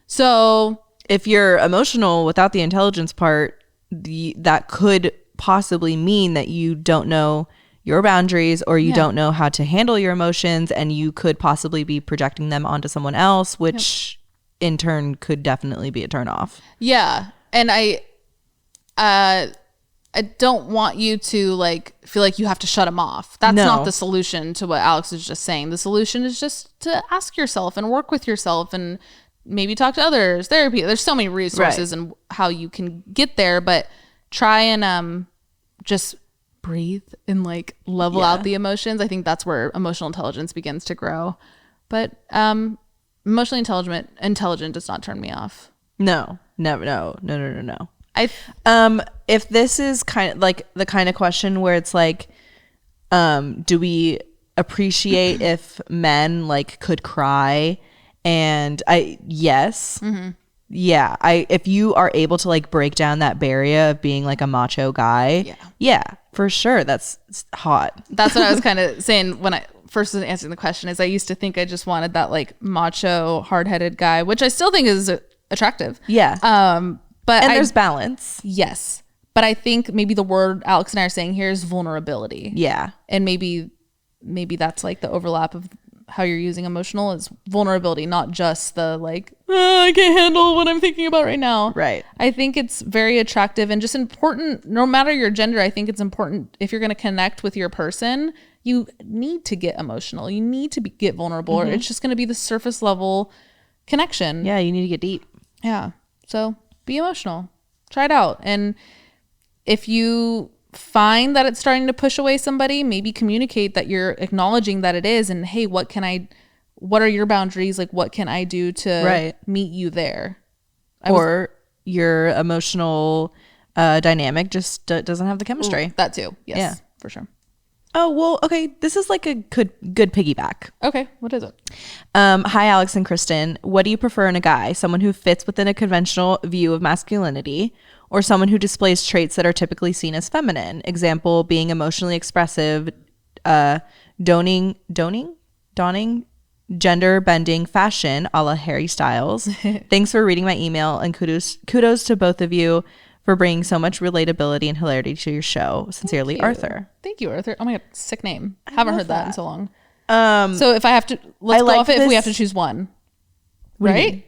So if you're emotional without the intelligence part, that could possibly mean that you don't know your boundaries or you don't know how to handle your emotions, and you could possibly be projecting them onto someone else, which in turn could definitely be a turn off. Yeah. And I don't want you to like feel like you have to shut them off. That's not the solution to what Alex was just saying. The solution is just to ask yourself and work with yourself and maybe talk to others, therapy. There's so many resources and how you can get there, but try and just breathe and like level out the emotions. I think that's where emotional intelligence begins to grow. But emotionally intelligent does not turn me off. No. If this is kind of like the kind of question where it's like, do we appreciate if men like could cry? And yes. Yeah. If you are able to like break down that barrier of being like a macho guy. Yeah, for sure. That's hot. That's what I was kind of saying when I first was answering the question is I used to think I just wanted that like macho hard-headed guy, which I still think is attractive. Yeah. But there's balance. Yes. But I think maybe the word Alex and I are saying here is vulnerability. Yeah. And maybe maybe that's like the overlap of how you're using emotional is vulnerability, not just the like, I can't handle what I'm thinking about right now. Right. I think it's very attractive and just important, no matter your gender. I think it's important if you're going to connect with your person, you need to get emotional. You need to get vulnerable, or it's just going to be the surface level connection. Yeah, you need to get deep. Yeah. So be emotional. Try it out. And if you find that it's starting to push away somebody, maybe communicate that you're acknowledging that it is, and hey, what are your boundaries? Like, what can I do to meet you there? Or your emotional dynamic just doesn't have the chemistry. Ooh, that too. Yes, yeah, for sure. Oh, well, okay. This is like a good piggyback. Okay. What is it? Hi, Alex and Kristen. What do you prefer in a guy? Someone who fits within a conventional view of masculinity, or someone who displays traits that are typically seen as feminine? Example, being emotionally expressive, donning, gender bending fashion, a la Harry Styles. Thanks for reading my email, and kudos to both of you for bringing so much relatability and hilarity to your show. Sincerely, Arthur. Thank you, Arthur. Oh my God, sick name. Haven't heard that in so long. So if I have to, let's go off it if we have to choose one. Right?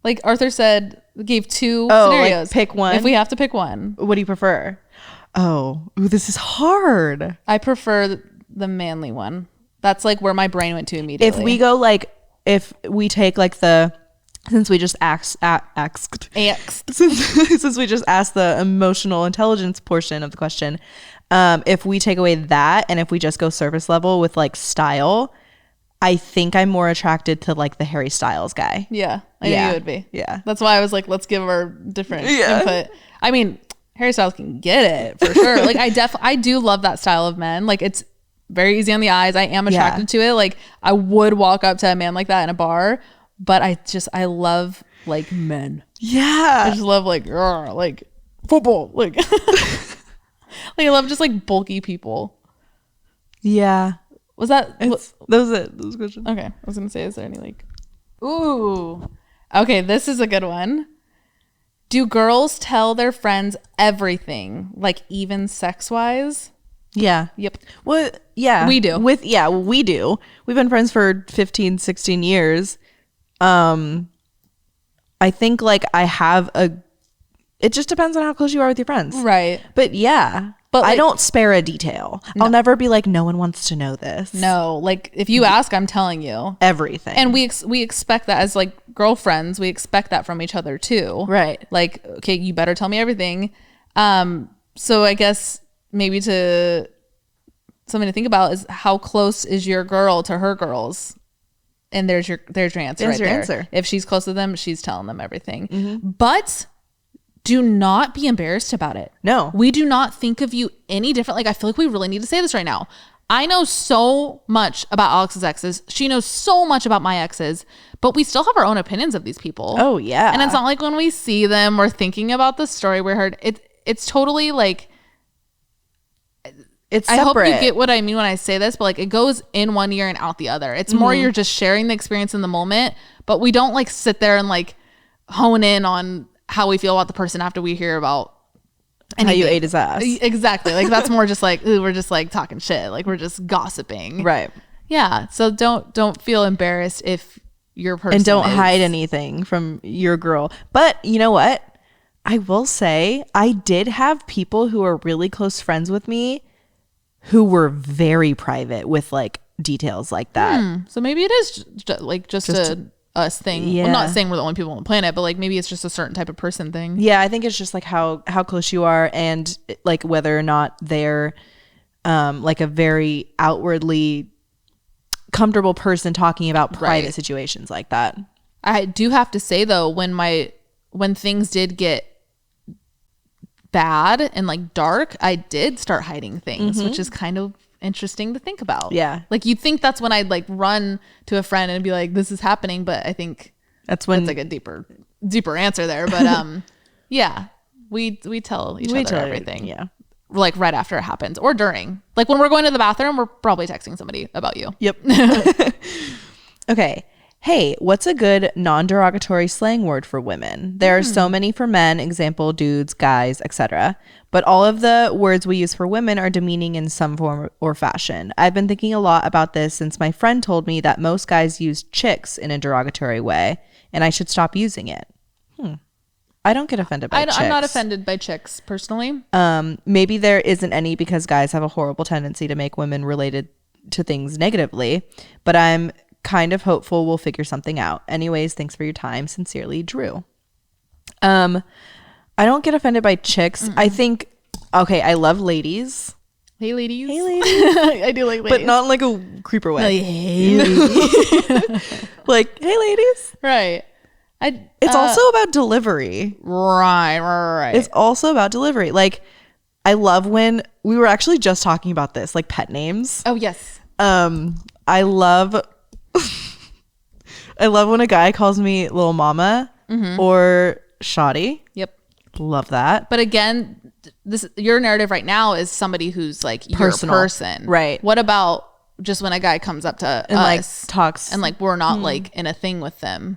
Like Arthur said, gave two scenarios. Like pick one. If we have to pick one. What do you prefer? Oh, this is hard. I prefer the manly one. That's like where my brain went to immediately. If we go like, if we take like the, since we just since we just asked the emotional intelligence portion of the question, if we take away that and if we just go surface level with like style, I think I'm more attracted to like the Harry Styles guy. Yeah, I knew you would be. Yeah, that's why I was like, let's give our different input. I mean, Harry Styles can get it for sure. Like I do love that style of men. Like it's very easy on the eyes. I am attracted to it. Like I would walk up to a man like that in a bar. But I love like men. Yeah. I just love like football. Like, like I love just like bulky people. Yeah. Was that? That was it. That was a question. Okay. I was going to say, is there any like, ooh. Okay. This is a good one. Do girls tell their friends everything? Like even sex wise? Yeah. Yep. Well, yeah. We do. We do. We've been friends for 15, 16 years. I think like it just depends on how close you are with your friends. Right. But yeah, but like, I don't spare a detail. No. I'll never be like, no one wants to know this. No, like if you ask, I'm telling you everything. And we expect that as like girlfriends, we expect that from each other too. Right. Like, okay, you better tell me everything. So I guess maybe something to think about is how close is your girl to her girls? And there's your answer right there. Answer. If she's close to them, she's telling them everything. Mm-hmm. But do not be embarrassed about it. No. We do not think of you any different. Like, I feel like we really need to say this right now. I know so much about Alex's exes. She knows so much about my exes. But we still have our own opinions of these people. Oh, yeah. And it's not like when we see them, we're thinking about the story we heard. It's totally like... It's separate. I hope you get what I mean when I say this, but like it goes in one ear and out the other. It's more you're just sharing the experience in the moment, but we don't like sit there and like hone in on how we feel about the person after we hear about anything. How you ate his ass. Exactly. Like that's more just like, ooh, we're just like talking shit. Like we're just gossiping. Right. Yeah. So don't feel embarrassed if your person and don't hide anything from your girl. But you know what? I will say I did have people who are really close friends with me who were very private with like details like that. So maybe it is just a us thing. Yeah. Well, not saying we're the only people on the planet, but like maybe it's just a certain type of person thing. Yeah, I think it's just like how close you are and like whether or not they're like a very outwardly comfortable person talking about private situations like that. I do have to say though, when things did get bad and like dark, I did start hiding things, which is kind of interesting to think about. Yeah. Like you'd think that's when I'd like run to a friend and be like, this is happening, but I think that's like a deeper answer there. But yeah, we tell each other everything. Yeah. Like right after it happens or during. Like when we're going to the bathroom, we're probably texting somebody about you. Yep. Okay. Hey, what's a good non-derogatory slang word for women? There are so many for men, example, dudes, guys, etc. But all of the words we use for women are demeaning in some form or fashion. I've been thinking a lot about this since my friend told me that most guys use chicks in a derogatory way, and I should stop using it. I don't get offended by chicks. I'm not offended by chicks, personally. Maybe there isn't any because guys have a horrible tendency to make women related to things negatively, but I'm kind of hopeful we'll figure something out. Anyways, thanks for your time. Sincerely, Drew. I don't get offended by chicks. I think, okay, I love ladies. Hey, ladies. Hey, ladies. I do like ladies. But not in like a creeper way. Like, hey, ladies. Like, hey, ladies. Right. It's also about delivery. Right. It's also about delivery. Like, I love when we were actually just talking about this, like pet names. Oh, yes. I love when a guy calls me little mama or shoddy. Yep. Love that. But again, your narrative right now is somebody who's like Personal. your person. Right. What about just when a guy comes up to And like us talks. and like we're not like in a thing with them?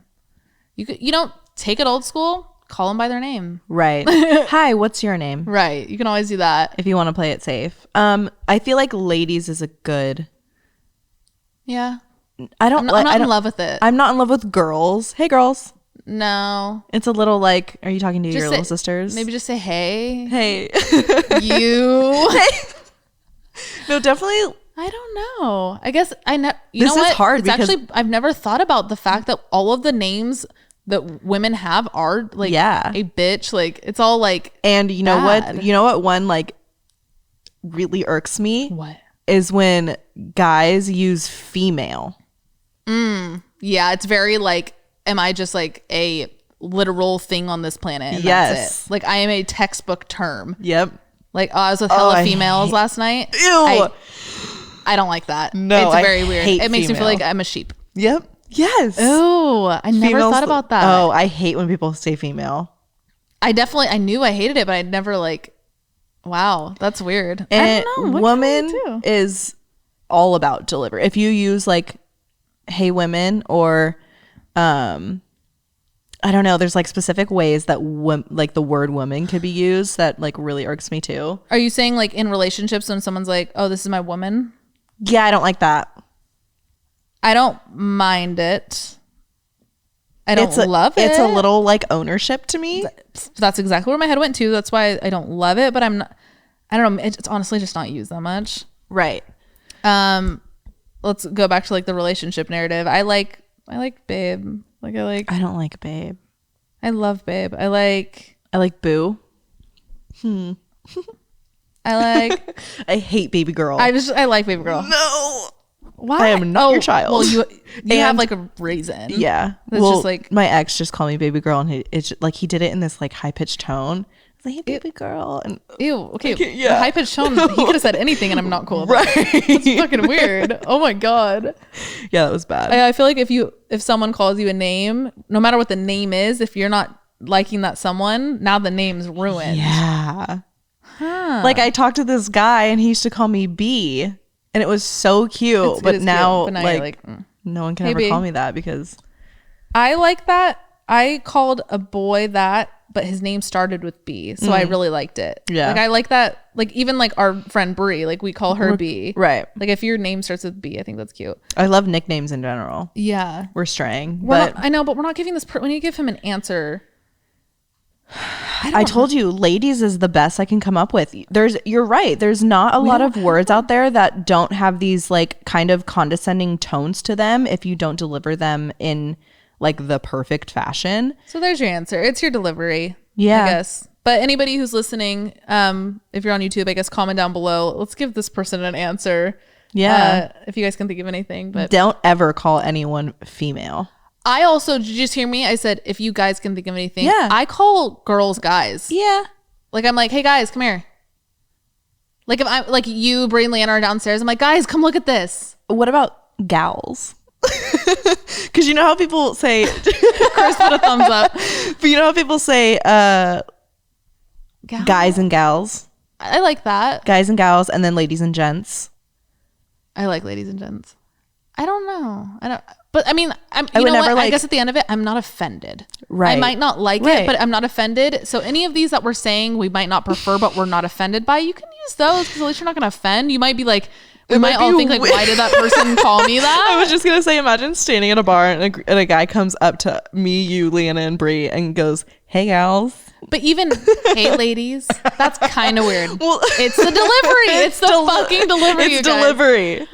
You don't take it old school. Call them by their name. Right. Hi, what's your name? Right. You can always do that. If you want to play it safe. I feel like ladies is a good. Yeah. I'm not in love with it. I'm not in love with girls. Hey, girls. No. It's a little like, are you talking to your little sisters? Maybe just say, hey. Hey. You. No, definitely. I don't know. I guess This is hard it's because actually, I've never thought about the fact that all of the names that women have are like a bitch. Like it's all like, and you know bad. what? You know what one like really irks me? What? Is when guys use female. Yeah, it's very like, am I just like a literal thing on this planet? And Yes. that's it. Like I am a textbook term. Yep. Like I was with hella females last night. Ew. I don't like that. No, it's I very weird. hate It makes me feel female. like I'm a sheep. Yep. Yes. Oh, I never thought about that. Oh, I hate when people say female. I knew I hated it, but I'd never like, wow, that's weird. And I don't know. What woman can I do? is all about delivery. If you use like, hey, women, or I don't know, there's like specific ways that like the word woman could be used that like really irks me too. Are you saying like in relationships when someone's like, oh, this is my woman? Yeah, I don't like that. I don't mind it. I don't love it. It's a little like ownership to me. That's exactly where my head went to. That's why I don't love it, but I don't know. It's honestly just not used that much. Right. Let's go back to like the relationship narrative. I like babe. I don't like babe. I love babe. I like boo. I hate baby girl. I like baby girl. No. Why? I am not your child. Well, you have like a reason. Yeah. It's just like my ex just called me baby girl, and he did it in this like high pitched tone. I was like, hey, baby girl. And ew. Okay. Yeah. The high pitched tone. He could have said anything, and I'm not cool about it. It's fucking weird. Oh my god. Yeah, that was bad. I feel like if someone calls you a name, no matter what the name is, if you're not liking that someone, now the name's ruined. Yeah. Like I talked to this guy, and he used to call me B, and it was so cute. But now like no one can ever call me that because I like that. I called a boy that, but his name started with B, so I really liked it. Yeah, like I like that. Like even like our friend Brie, like we call her B. Right. Like if your name starts with B, I think that's cute. I love nicknames in general. Yeah, we're straying, I know, but we're not giving this. When you give him an answer. I told you, ladies is the best I can come up with. You're right. There's not a lot of words out there that don't have these like kind of condescending tones to them if you don't deliver them in like the perfect fashion. So there's your answer. It's your delivery. Yeah. I guess. But anybody who's listening, if you're on YouTube, I guess comment down below. Let's give this person an answer. Yeah. If you guys can think of anything. But don't ever call anyone female. I also, did you just hear me? I said, if you guys can think of anything. Yeah. I call girls guys. Yeah. Like, I'm like, hey guys, come here. Like, if I'm like you, Brie, and Leanna are downstairs, I'm like, guys, come look at this. What about gals? Because you know how people say, Chris put a thumbs up. But you know how people say, guys and gals? I like that. Guys and gals, and then ladies and gents. I like ladies and gents. I don't know. But I mean, I guess at the end of it, I'm not offended. Right. I might not like it, but I'm not offended. So any of these that we're saying we might not prefer, but we're not offended by, you can use those because at least you're not going to offend. You might be like, we might all think like, why did that person call me that? I was just going to say, imagine standing at a bar and a guy comes up to me, you, Leanna, and Brie and goes, hey, gals. But even, hey, ladies, that's kind of weird. Well, it's the delivery. It's the fucking delivery. It's delivery.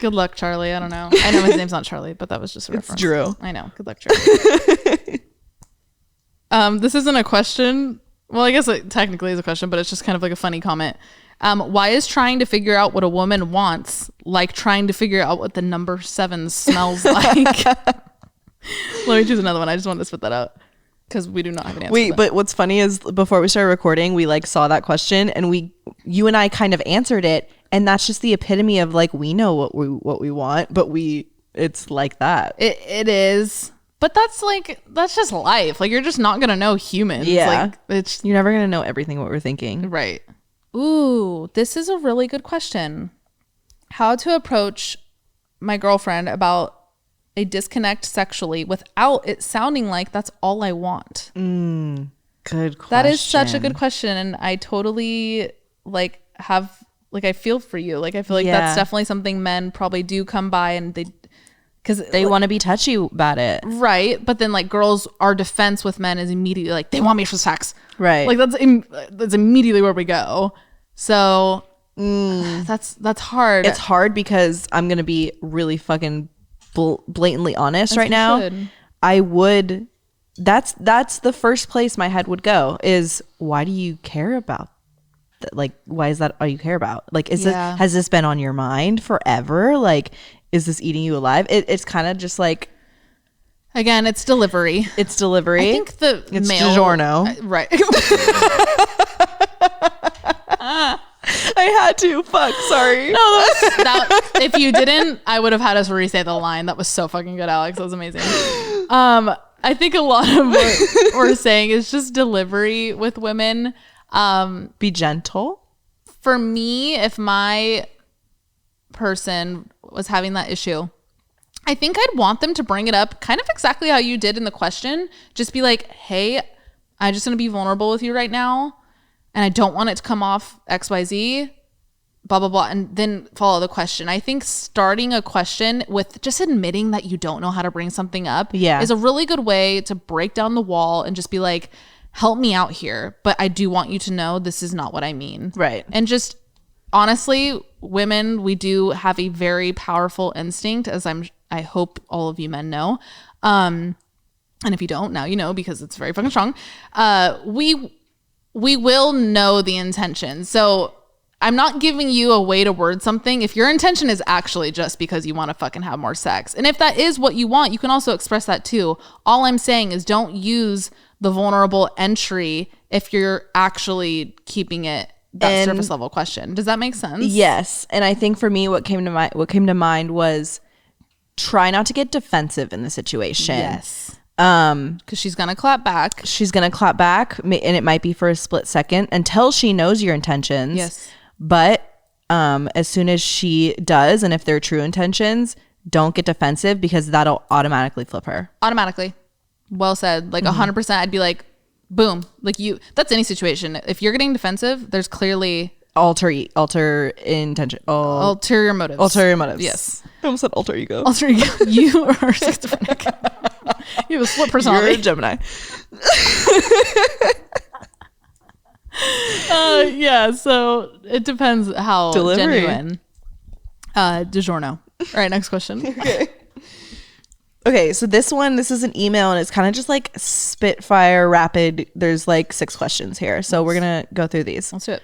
Good luck, Charlie. I don't know. I know his name's not Charlie, but that was just a reference. It's Drew. I know. Good luck, Charlie. This isn't a question. Well, I guess it technically is a question, but it's just kind of like a funny comment. Why is trying to figure out what a woman wants like trying to figure out what the number 7 smells like? Let me choose another one. I just wanted to spit that out because we do not have an answer. Wait, but what's funny is before we started recording, we like saw that question and you and I kind of answered it. And that's just the epitome of like, we know what we want, but it's like that. It is. But that's just life. Like, you're just not going to know humans. Yeah. Like, you're never going to know everything what we're thinking. Right. Ooh, this is a really good question. How to approach my girlfriend about a disconnect sexually without it sounding like that's all I want. Good question. That is such a good question. And I totally I feel for you. Like, I feel like that's definitely something men probably do come by and because they want to be touchy about it. Right. But then like girls, our defense with men is immediately like, they want me for sex. Right. Like that's immediately where we go. So that's hard. It's hard because I'm going to be really fucking blatantly honest right now. I would, that's the first place my head would go is, why do you care about like, why is that all you care about? Like, has this been on your mind forever? Like, is this eating you alive? It's kind of just like, again, it's delivery. I think it's male, DiGiorno. Right. I had to. Fuck. Sorry. No, if you didn't, I would have had us re-say the line. That was so fucking good, Alex. That was amazing. I think a lot of what we're saying is just delivery with women. Be gentle. For me, if my person was having that issue, I think I'd want them to bring it up kind of exactly how you did in the question. Just be like, hey, I'm just going to be vulnerable with you right now. And I don't want it to come off XYZ, blah, blah, blah. And then follow the question. I think starting a question with just admitting that you don't know how to bring something up is a really good way to break down the wall and just be like, help me out here. But I do want you to know this is not what I mean. Right. And just honestly, women, we do have a very powerful instinct, as I hope all of you men know. And if you don't, now you know, because it's very fucking strong. We will know the intention. So I'm not giving you a way to word something. If your intention is actually just because you want to fucking have more sex, and if that is what you want, you can also express that too. All I'm saying is don't use the vulnerable entry if you're actually keeping it that surface level question. Does that make sense? Yes. And I think for me, what came to mind was try not to get defensive in the situation. Yes. Because she's gonna clap back. And it might be for a split second until she knows your intentions. Yes. But as soon as she does, and if they're true intentions, don't get defensive because that'll automatically flip her. Automatically. Well said. Like 100%. I'd be like, boom. Like that's any situation. If you're getting defensive, there's clearly ulterior motives. Yes. I almost said alter ego. Alter ego. You are schizophrenic. You have a split personality. You're a Gemini. Yeah, so it depends how genuine. DiGiorno. All right, next question. Okay, so this is an email and it's kind of just like spitfire rapid. There's like 6 questions here. So we're going to go through these. Let's do it.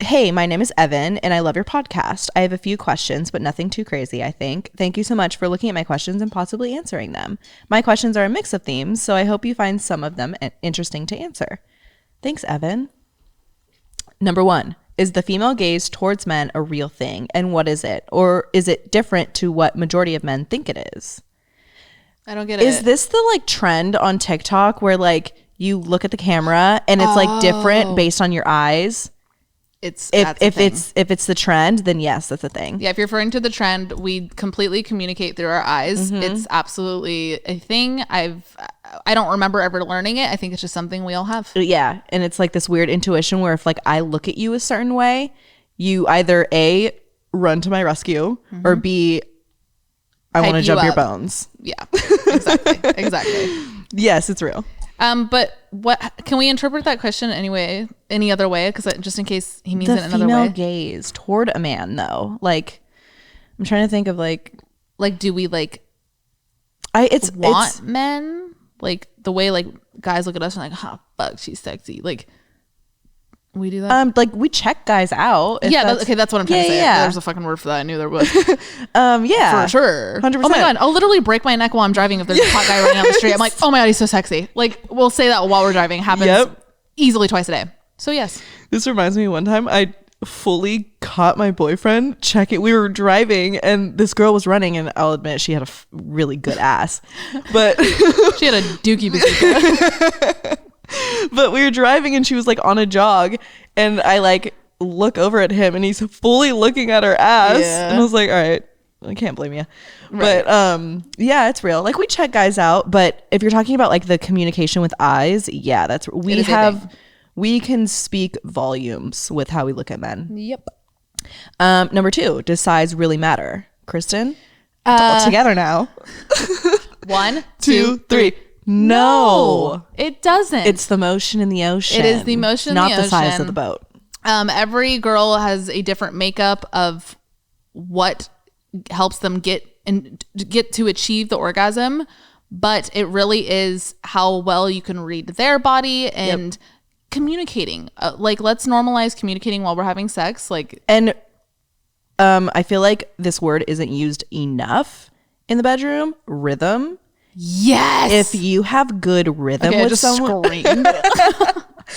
Hey, my name is Evan and I love your podcast. I have a few questions, but nothing too crazy, I think. Thank you so much for looking at my questions and possibly answering them. My questions are a mix of themes, so I hope you find some of them interesting to answer. Thanks, Evan. Number 1, is the female gaze towards men a real thing? And what is it? Or is it different to what majority of men think it is? I don't get it. Is this the like trend on TikTok where like you look at the camera and it's like different based on your eyes? if it's the trend, then yes, that's a thing. Yeah, if you're referring to the trend, we completely communicate through our eyes. It's absolutely a thing. I don't remember ever learning it. I think it's just something we all have. Yeah, and it's like this weird intuition where if like I look at you a certain way, you either A, run to my rescue, or B, I want to jump your bones. Yeah, exactly. Yes, it's real. But what can we interpret that question any other way? Because just in case he means it another way. The female gaze toward a man, though. Like, I'm trying to think of like do we want men like the way like guys look at us and like, oh fuck, she's sexy. Like, we do that. Like we check guys out. Yeah, that's what I'm trying to say. Yeah. There's a fucking word for that. I knew there was. Yeah, for sure. 100%. Oh my god, I'll literally break my neck while I'm driving if there's a hot guy running down the street. I'm like, oh my god, he's so sexy. Like, we'll say that while we're driving. Happens easily twice a day. So yes. This reminds me, one time I fully caught my boyfriend checking. We were driving and this girl was running, and I'll admit she had a really good ass, but she had a dookie bazooka. But we were driving and she was like on a jog, and I like look over at him and he's fully looking at her ass, and I was like, all right, I can't blame you. Right. But yeah, it's real. Like we check guys out, but if you're talking about like the communication with eyes, yeah, we can speak volumes with how we look at men. Yep. Number 2, does size really matter? Kristen? It's all together now. 1, 2, 3. No, it doesn't. It's the motion in the ocean. It is the motion in the ocean. Not the size of the boat. Every girl has a different makeup of what helps them get to achieve the orgasm, but it really is how well you can read their body and communicating. Like, let's normalize communicating while we're having sex. Like, and I feel like this word isn't used enough in the bedroom. Rhythm. Yes. If you have good rhythm with I just someone, screamed.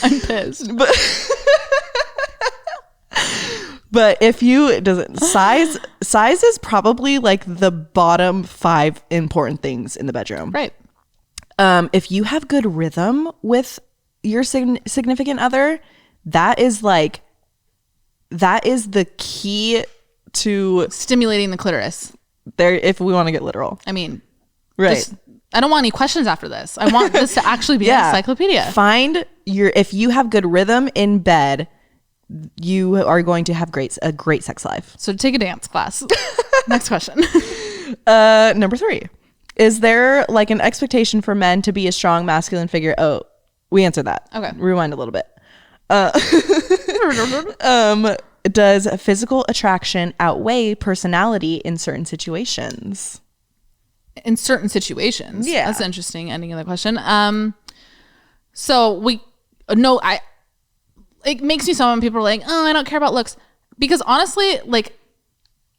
I'm pissed. But if you doesn't size is probably like the bottom 5 important things in the bedroom. Right. If you have good rhythm with your significant other, that is the key to stimulating the clitoris. There, if we want to get literal. I mean, right. I don't want any questions after this. I want this to actually be an encyclopedia. If you have good rhythm in bed, you are going to have a great sex life. So take a dance class. Next question. Number 3. Is there like an expectation for men to be a strong masculine figure? Oh, we answered that. Okay. Rewind a little bit. Does physical attraction outweigh personality in certain situations? In certain situations. Yeah. That's an interesting ending of the question. It makes me someone people are like, oh, I don't care about looks. Because honestly, like,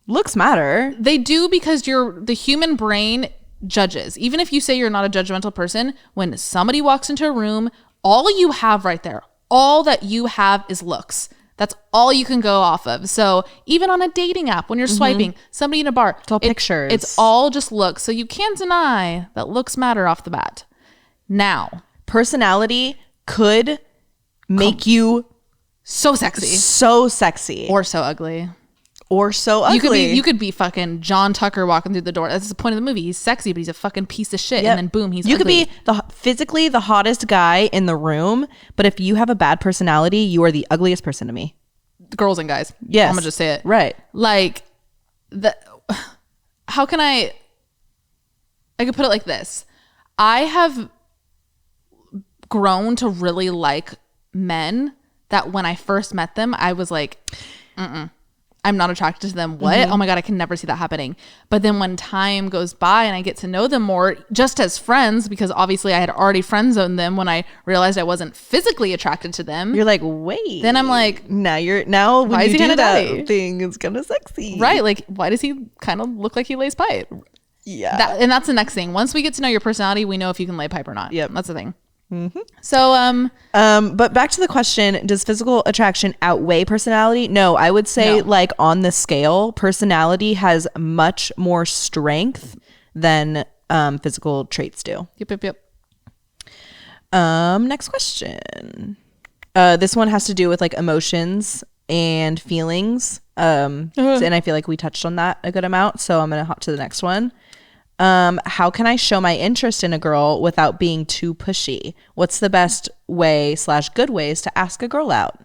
looks matter. They do, because the human brain judges. Even if you say you're not a judgmental person, when somebody walks into a room, all you have right there, all that you have is looks. That's all you can go off of. So even on a dating app, when you're swiping, somebody in a bar, it's all pictures. It's all just looks. So you can't deny that looks matter off the bat. Now, personality could make you so sexy. Or so ugly. You could be fucking John Tucker walking through the door. That's the point of the movie. He's sexy, but he's a fucking piece of shit. Yep. And then boom, he's ugly. Could be physically the hottest guy in the room, but if you have a bad personality, you are the ugliest person to me. Girls and guys. Yes. I'm gonna just say it. Right. Like, how can I could put it like this. I have grown to really like men that when I first met them, I was like, I'm not attracted to them. What? Oh my God, I can never see that happening. But then when time goes by and I get to know them more, just as friends, because obviously I had already friend zoned them when I realized I wasn't physically attracted to them. You're like, wait. Then I'm like, now when you do that thing, it's kind of sexy. Right. Like, why does he kind of look like he lays pipe? Yeah. And that's the next thing. Once we get to know your personality, we know if you can lay pipe or not. Yep. That's the thing. Mm-hmm. So but back to the question, does physical attraction outweigh personality? No, I would say like on the scale, personality has much more strength than physical traits do. Yep. Next question. This one has to do with like emotions and feelings. And I feel like we touched on that a good amount. So I'm going to hop to the next one. How can I show my interest in a girl without being too pushy? What's the best way / good ways to ask a girl out?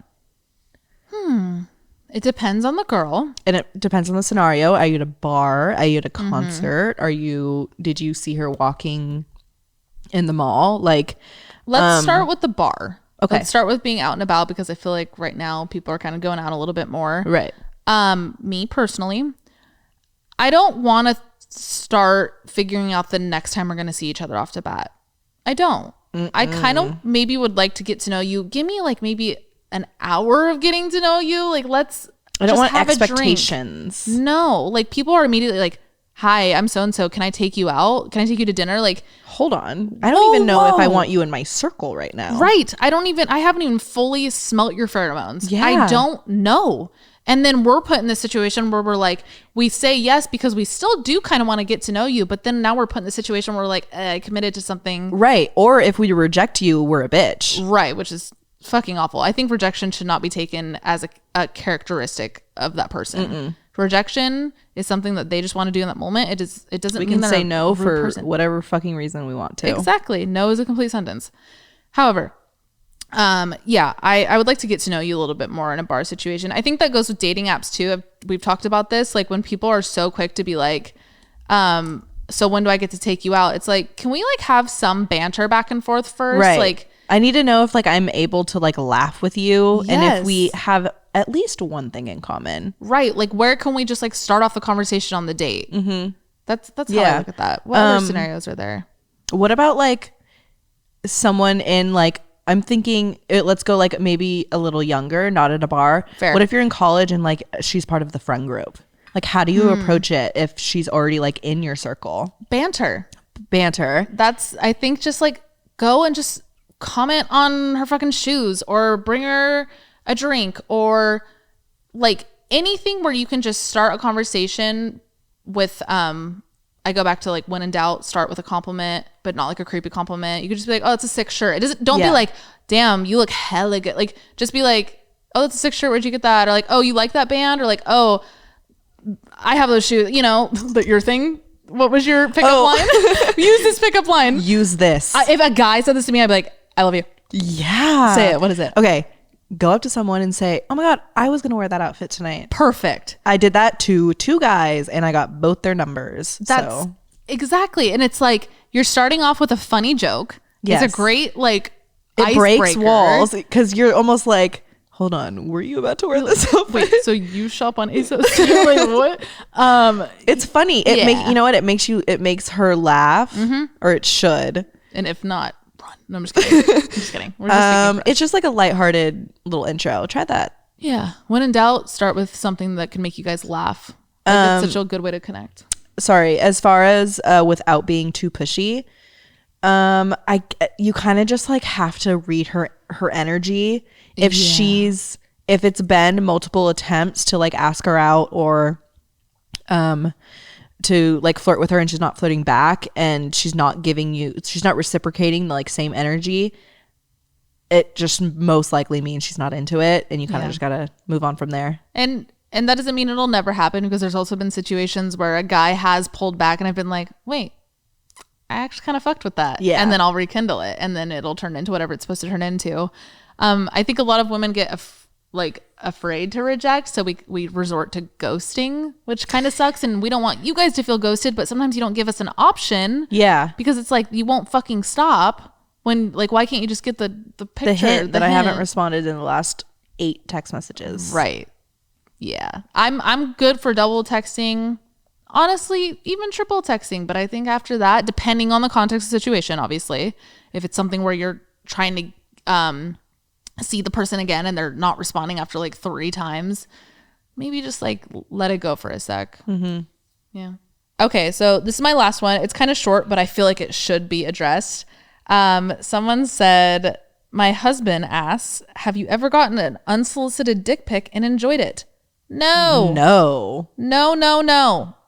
It depends on the girl. And it depends on the scenario. Are you at a bar? Are you at a concert? Did you see her walking in the mall? Like, let's start with the bar. Okay. Let's start with being out and about, because I feel like right now people are kind of going out a little bit more. Right. Me personally, I don't want to start figuring out the next time we're going to see each other off the bat. I don't. I kind of maybe would like to get to know you. Give me like maybe an hour of getting to know you. Like, I don't want expectations. No, like people are immediately like, hi, I'm so-and-so. Can I take you out? Can I take you to dinner? Like, hold on. I don't even know if I want you in my circle right now. Right. I haven't even fully smelt your pheromones. Yeah. I don't know. And then we're put in this situation where we're like, we say yes because we still do kind of want to get to know you. But then now we're put in the situation where we're like, I committed to something. Right. Or if we reject you, we're a bitch. Right. Which is fucking awful. I think rejection should not be taken as a characteristic of that person. Rejection is something that they just want to do in that moment. It doesn't mean we can they're say no for person. whatever fucking reason we want to. Exactly. No is a complete sentence. However, I would like to get to know you a little bit more in a bar situation. I think that goes with dating apps too. We've talked about this. Like, when people are so quick to be like, so when do I get to take you out? It's like, can we like have some banter back and forth first? Right. Like, I need to know if like I'm able to like laugh with you, yes. and if we have at least one thing in common. Right. Like, where can we just like start off the conversation on the date? That's how I look at that. What other scenarios are there? What about like someone in like, I'm thinking let's go like maybe a little younger, not at a bar. Fair. What if you're in college and like she's part of the friend group? Like, how do you approach it if she's already like in your circle? Banter. That's, I think, just like go and just comment on her fucking shoes, or bring her a drink, or like anything where you can just start a conversation with, I go back to like, when in doubt, start with a compliment, but not like a creepy compliment. You could just be like, oh, it's a sick shirt. Don't be like, damn, you look hella good. Like, just be like, oh, that's a sick shirt. Where'd you get that? Or like, oh, you like that band? Or like, oh, I have those shoes, but your thing. What was your pickup line? Use this pickup line. Use this. If a guy said this to me, I'd be like, I love you. Yeah. Say it. What is it? Okay. Go up to someone and say, oh my God, I was going to wear that outfit tonight. Perfect. I did that to 2 guys and I got both their numbers. That's exactly. And it's like, you're starting off with a funny joke. Yes. It's a great, like, it breaks walls, because you're almost like, hold on, were you about to wear this outfit? Wait, so you shop on ASOS? Like, what? It's funny. It makes her laugh, or it should. And if not, run. No, I'm just kidding. We're just it's just like a lighthearted little intro. Try that. Yeah. When in doubt, start with something that can make you guys laugh. That's such a good way to connect. Sorry. As far as without being too pushy, you kind of just like have to read her energy. If it's been multiple attempts to like ask her out, or to like flirt with her, and she's not flirting back, and she's not reciprocating the like same energy, it just most likely means she's not into it, and you kind of just gotta move on from there. And that doesn't mean it'll never happen, because there's also been situations where a guy has pulled back and I've been like, wait, I actually kind of fucked with that. Yeah. And then I'll rekindle it, and then it'll turn into whatever it's supposed to turn into. I think a lot of women get afraid to reject, so we resort to ghosting, which kind of sucks, and we don't want you guys to feel ghosted, but sometimes you don't give us an option. Yeah. Because it's like, you won't fucking stop when, like, why can't you just get the picture? The hint that I haven't responded in the last 8 text messages. Right. Yeah. I'm good for double texting. Honestly, even triple texting, but I think after that, depending on the context of the situation, obviously, if it's something where you're trying to see the person again and they're not responding after like 3 times, maybe just like let it go for a sec. Yeah. Okay, so this is my last one. It's kind of short, but I feel like it should be addressed. Someone said, my husband asks, have you ever gotten an unsolicited dick pic and enjoyed it? No.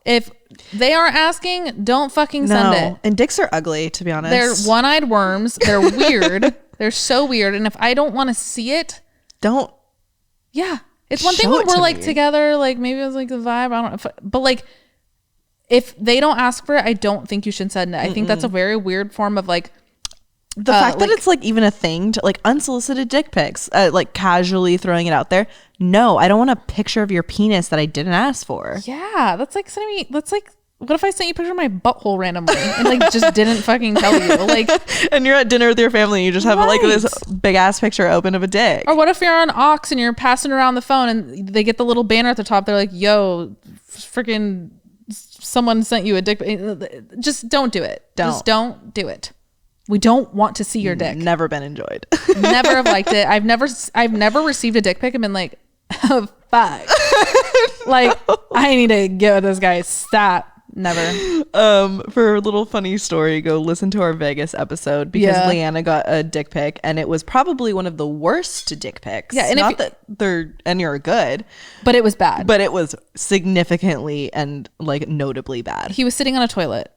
If they aren't asking, don't fucking send it. And dicks are ugly, to be honest. They're one-eyed worms. They're weird. They're so weird. And if I don't want to see it, don't. Yeah. It's one thing when we're like together, like maybe it was like the vibe. I don't know. But like if they don't ask for it, I don't think you should send it. I think that's a very weird form of like the fact that it's like even a thing to like unsolicited dick pics, like casually throwing it out there. No, I don't want a picture of your penis that I didn't ask for. Yeah, that's like sending me. That's like, what if I sent you a picture of my butthole randomly and like just didn't fucking tell you? Like, and you're at dinner with your family, and you just have like this big ass picture open of a dick. Or what if you're on aux and you're passing around the phone and they get the little banner at the top? They're like, "Yo, freaking someone sent you a dick." Just don't do it. Just don't do it. We don't want to see your dick. Never been enjoyed. Never have liked it. I've never received a dick pic and been like, oh, fuck. Like, I need to get with this guy. Stop. Never. For a little funny story, go listen to our Vegas episode because Leanna got a dick pic and it was probably one of the worst dick pics. Yeah, and not that they're and you're good, but it was bad. But it was significantly and like notably bad. He was sitting on a toilet,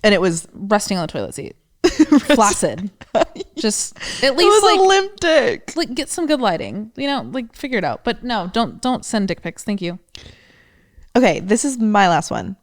and it was resting on the toilet seat. Flaccid. Just at least like a limp dick. Like get some good lighting, you know, like figure it out. But no, don't send dick pics. Thank you. Okay, this is my last one.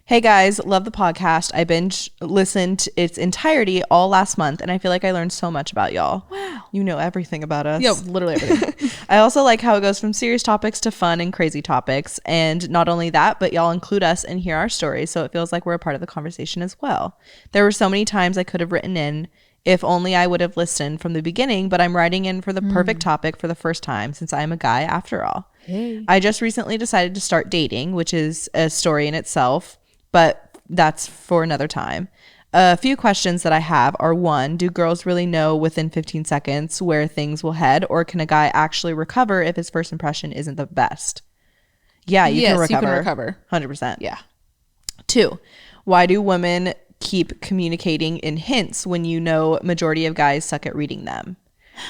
Hey guys, love the podcast. I binge listened its entirety all last month, and I feel like I learned so much about y'all. Wow. You know everything about us. Yeah, literally everything. I also like how it goes from serious topics to fun and crazy topics. And not only that, but y'all include us and hear our stories, so it feels like we're a part of the conversation as well. There were so many times I could have written in, if only I would have listened from the beginning, but I'm writing in for the perfect topic for the first time since I'm a guy after all. Hey. I just recently decided to start dating, which is a story in itself, but that's for another time. A few questions that I have are: one, do girls really know within 15 seconds where things will head, or can a guy actually recover if his first impression isn't the best? Yeah, you can recover. 100%. Yeah. Two, why do women keep communicating in hints when you know majority of guys suck at reading them?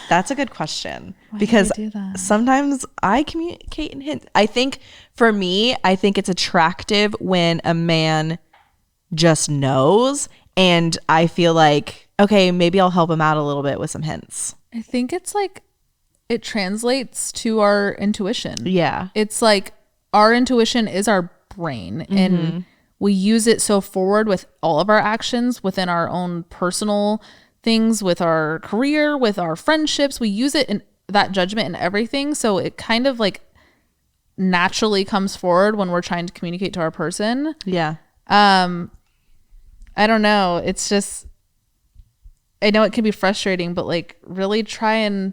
That's a good question. Why because do that? Sometimes I communicate in hints. I think for me, I think it's attractive when a man just knows, and I feel like, okay, maybe I'll help him out a little bit with some hints. I think it's like it translates to our intuition. Yeah. It's like our intuition is our brain, and we use it so forward with all of our actions within our own personal things, with our career, with our friendships. We use it in that judgment and everything. So it kind of like naturally comes forward when we're trying to communicate to our person. Yeah. I don't know. It's just, I know it can be frustrating, but like really try and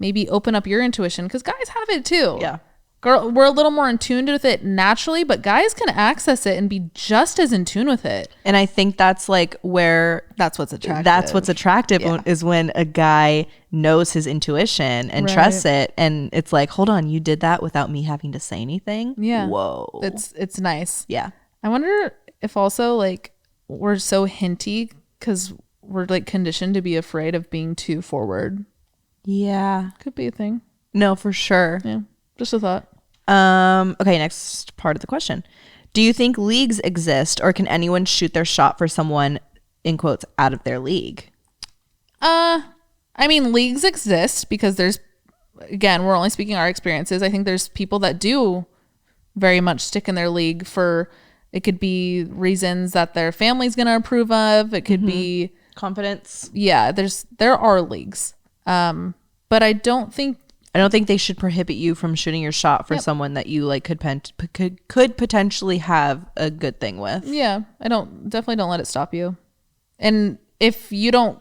maybe open up your intuition, because guys have it too. Yeah. Girl, we're a little more in tune with it naturally, but guys can access it and be just as in tune with it. And I think that's like where that's what's attractive. Is when a guy knows his intuition and trusts it, and it's like, hold on, you did that without me having to say anything. Yeah. Whoa. It's nice. Yeah. I wonder if also like we're so hinty because we're like conditioned to be afraid of being too forward. Yeah. Could be a thing. No, for sure. Yeah. Just a thought. Okay, next part of the question. Do you think leagues exist, or can anyone shoot their shot for someone, in quotes, out of their league? I mean, leagues exist because there's, again, we're only speaking our experiences. I think there's people that do very much stick in their league for, it could be reasons that their family's going to approve of. It could be confidence. Yeah, there are leagues. But I don't think they should prohibit you from shooting your shot for someone that you like could potentially have a good thing with. Yeah, definitely don't let it stop you. And if you don't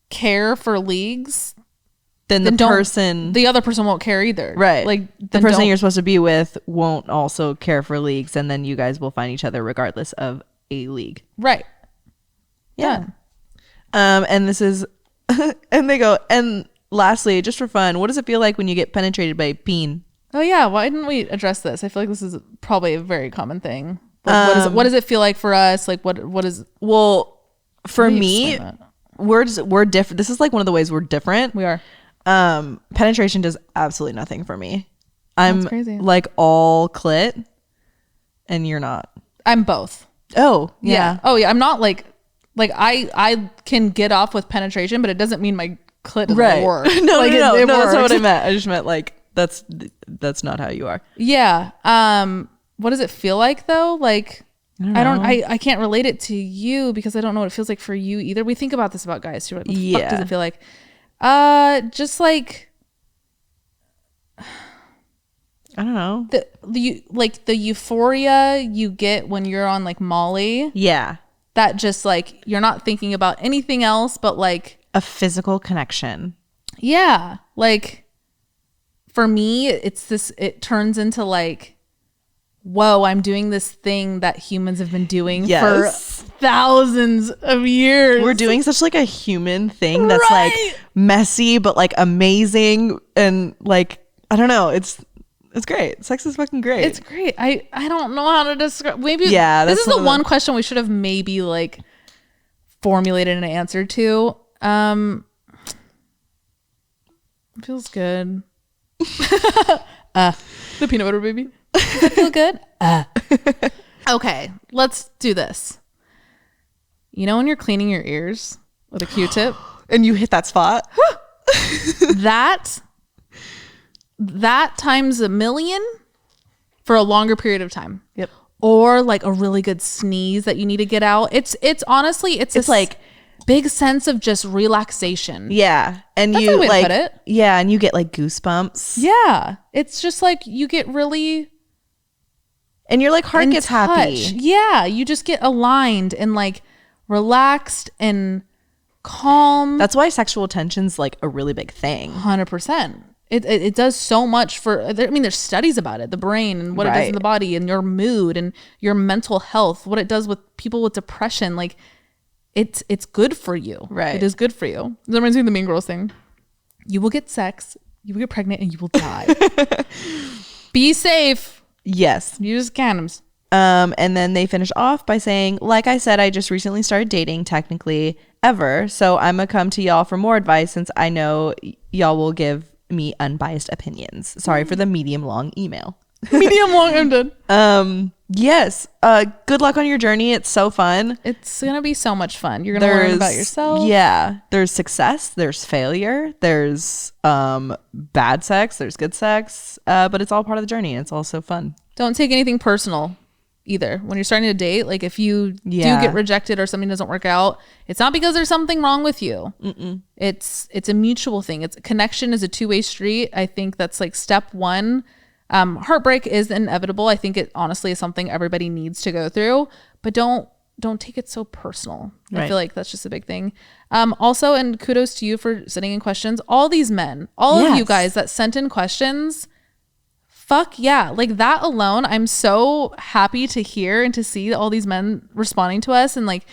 care for leagues, then the other person won't care either. Right. Like the person you're supposed to be with won't also care for leagues, and then you guys will find each other regardless of a league. Right. Yeah. And this is and they go, and lastly, just for fun, what does it feel like when you get penetrated by a peen? Oh yeah, why didn't we address this? I feel like this is probably a very common thing. Like, what does it feel like for us? Like what is? Well, for me, we're different. This is like one of the ways we're different. We are. Penetration does absolutely nothing for me. I'm crazy. Like all clit, and you're not. I'm both. Oh yeah. Oh yeah. I'm not like I can get off with penetration, but it doesn't mean my clit doesn't Right. work. No, like, no, it that's not works. what I meant. I just meant like that's not how you are. Yeah. What does it feel like though? Like I can't relate it to you because I don't know what it feels like for you either. We think about this about guys too. What the fuck does it feel like? Just like I don't know. The euphoria you get when you're on like Molly. Yeah. That just like you're not thinking about anything else but like a physical connection. Yeah. Like for me, it turns into like, whoa, I'm doing this thing that humans have been doing for thousands of years. We're doing such like a human thing that's like messy but like amazing and like I don't know. It's great. Sex is fucking great. It's great. I don't know how to describe. Maybe this is the one question we should have maybe like formulated an answer to. It feels good. The peanut butter baby. Does it feel good? Okay, let's do this. You know when you're cleaning your ears with a Q-tip and you hit that spot? that times a million for a longer period of time. Yep. Or like a really good sneeze that you need to get out. It's honestly it's like big sense of just relaxation. Yeah. And that's you a way like to put it. Yeah, and you get like goosebumps. Yeah. It's just like you get really and your like heart gets happy. Yeah. You just get aligned and like relaxed and calm. That's why sexual tension's like a really big thing. 100%. It does so much for, I mean, there's studies about it, the brain and what it does in the body and your mood and your mental health, what it does with people with depression. Like it's good for you. Right. It is good for you. That reminds me of the Mean Girls thing. You will get sex, you will get pregnant, and you will die. Be safe. Yes. Use condoms. And then they finish off by saying, like I said, I just recently started dating technically ever. So I'm going to come to y'all for more advice since I know y'all will give me unbiased opinions. Sorry for the medium long email. Medium long, I'm done. Yes. Good luck on your journey. It's so fun. It's gonna be so much fun. You're gonna learn about yourself. Yeah. There's success, there's failure, there's bad sex, there's good sex. But it's all part of the journey. It's all so fun. Don't take anything personal either when you're starting to date. Like if you do get rejected or something doesn't work out, it's not because there's something wrong with you. It's a mutual thing. It's connection is a two-way street. I think that's like step one. Heartbreak is inevitable. I think it honestly is something everybody needs to go through, but don't take it so personal. I feel like that's just a big thing. Also, and kudos to you for sending in questions. All these men, all of you guys that sent in questions, fuck yeah. Like that alone, I'm so happy to hear and to see all these men responding to us. And like,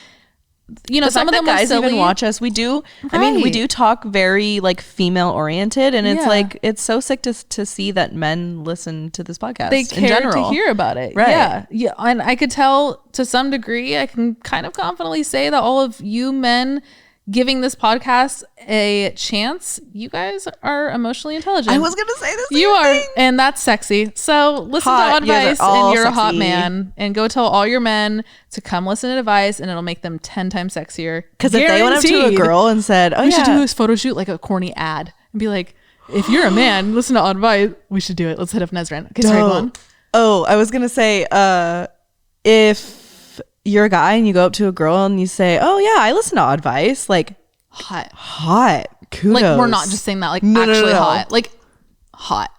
you know, some of them guys even watch us. We do. I mean, we do talk very like female oriented, and it's like it's so sick to see that men listen to this podcast. They care to hear about it. Right. Yeah. And I could tell to some degree, I can kind of confidently say that all of you men giving this podcast a chance, you guys are emotionally intelligent. I was gonna say this. You are, and that's sexy. So listen to Oddvice, and you're sexy. A hot man, and go tell all your men to come listen to Advice, and it'll make them 10 times sexier. Because if they went up to a girl and said, "Oh, we should do this photo shoot like a corny ad," and be like, "If you're a man, listen to Oddvice. We should do it. Let's hit up Nezran." Okay, sorry, go on. Oh, I was gonna say, if you're a guy and you go up to a girl and you say, "Oh yeah, I listen to Oddvice," like hot kudos. Like we're not just saying that, like actually hot, like hot.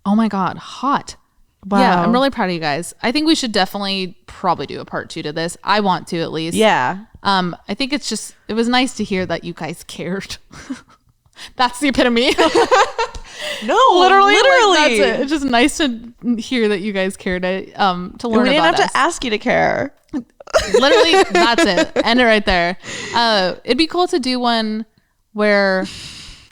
Oh my god, hot. Wow. Yeah, I'm really proud of you guys. I think we should definitely probably do a part 2 to this. I want to at least. Yeah. I think it was nice to hear that you guys cared. That's the epitome. No, literally. Like, that's it. It's just nice to hear that you guys cared to learn about us. We didn't have to ask you to care. Literally, that's it. End it right there. It'd be cool to do one where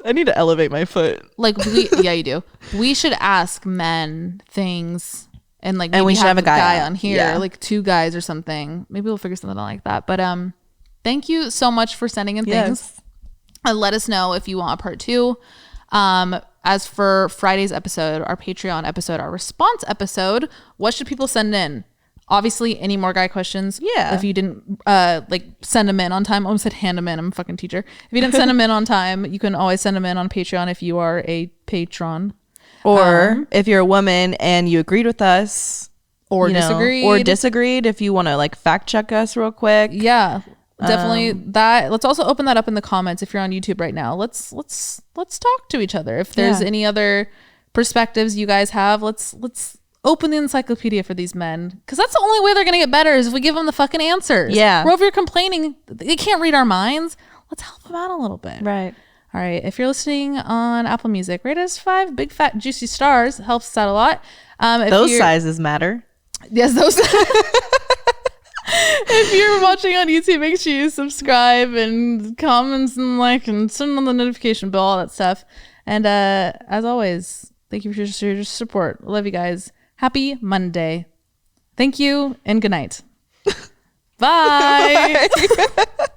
I need to elevate my foot. Like yeah, you do. We should ask men things, and like maybe we should have a guy on here, like 2 guys or something. Maybe we'll figure something out like that. But thank you so much for sending in things. Let us know if you want a part 2. As for Friday's episode, our Patreon episode, our response episode, what should people send in? Obviously, any more guy questions. Yeah. If you didn't like send them in on time, I almost said hand them in. I'm a fucking teacher. If you didn't send them in on time, you can always send them in on Patreon if you are a patron. Or if you're a woman and you agreed with us, or disagreed, if you want to like fact check us real quick. Yeah, definitely that. Let's also open that up in the comments if you're on YouTube right now. Let's talk to each other. If there's any other perspectives you guys have, let's open the encyclopedia for these men, because that's the only way they're gonna get better is if we give them the fucking answers. Yeah. Or if you're complaining they can't read our minds, let's help them out a little bit. Right. All right. If you're listening on Apple Music, rate us 5 big fat juicy stars. It helps us out a lot. Those sizes matter. Yes, those. If you're watching on YouTube, make sure you subscribe and comments and like and turn on the notification bell, all that stuff. And as always, thank you for your support. Love you guys. Happy Monday. Thank you and good night. Bye. Bye.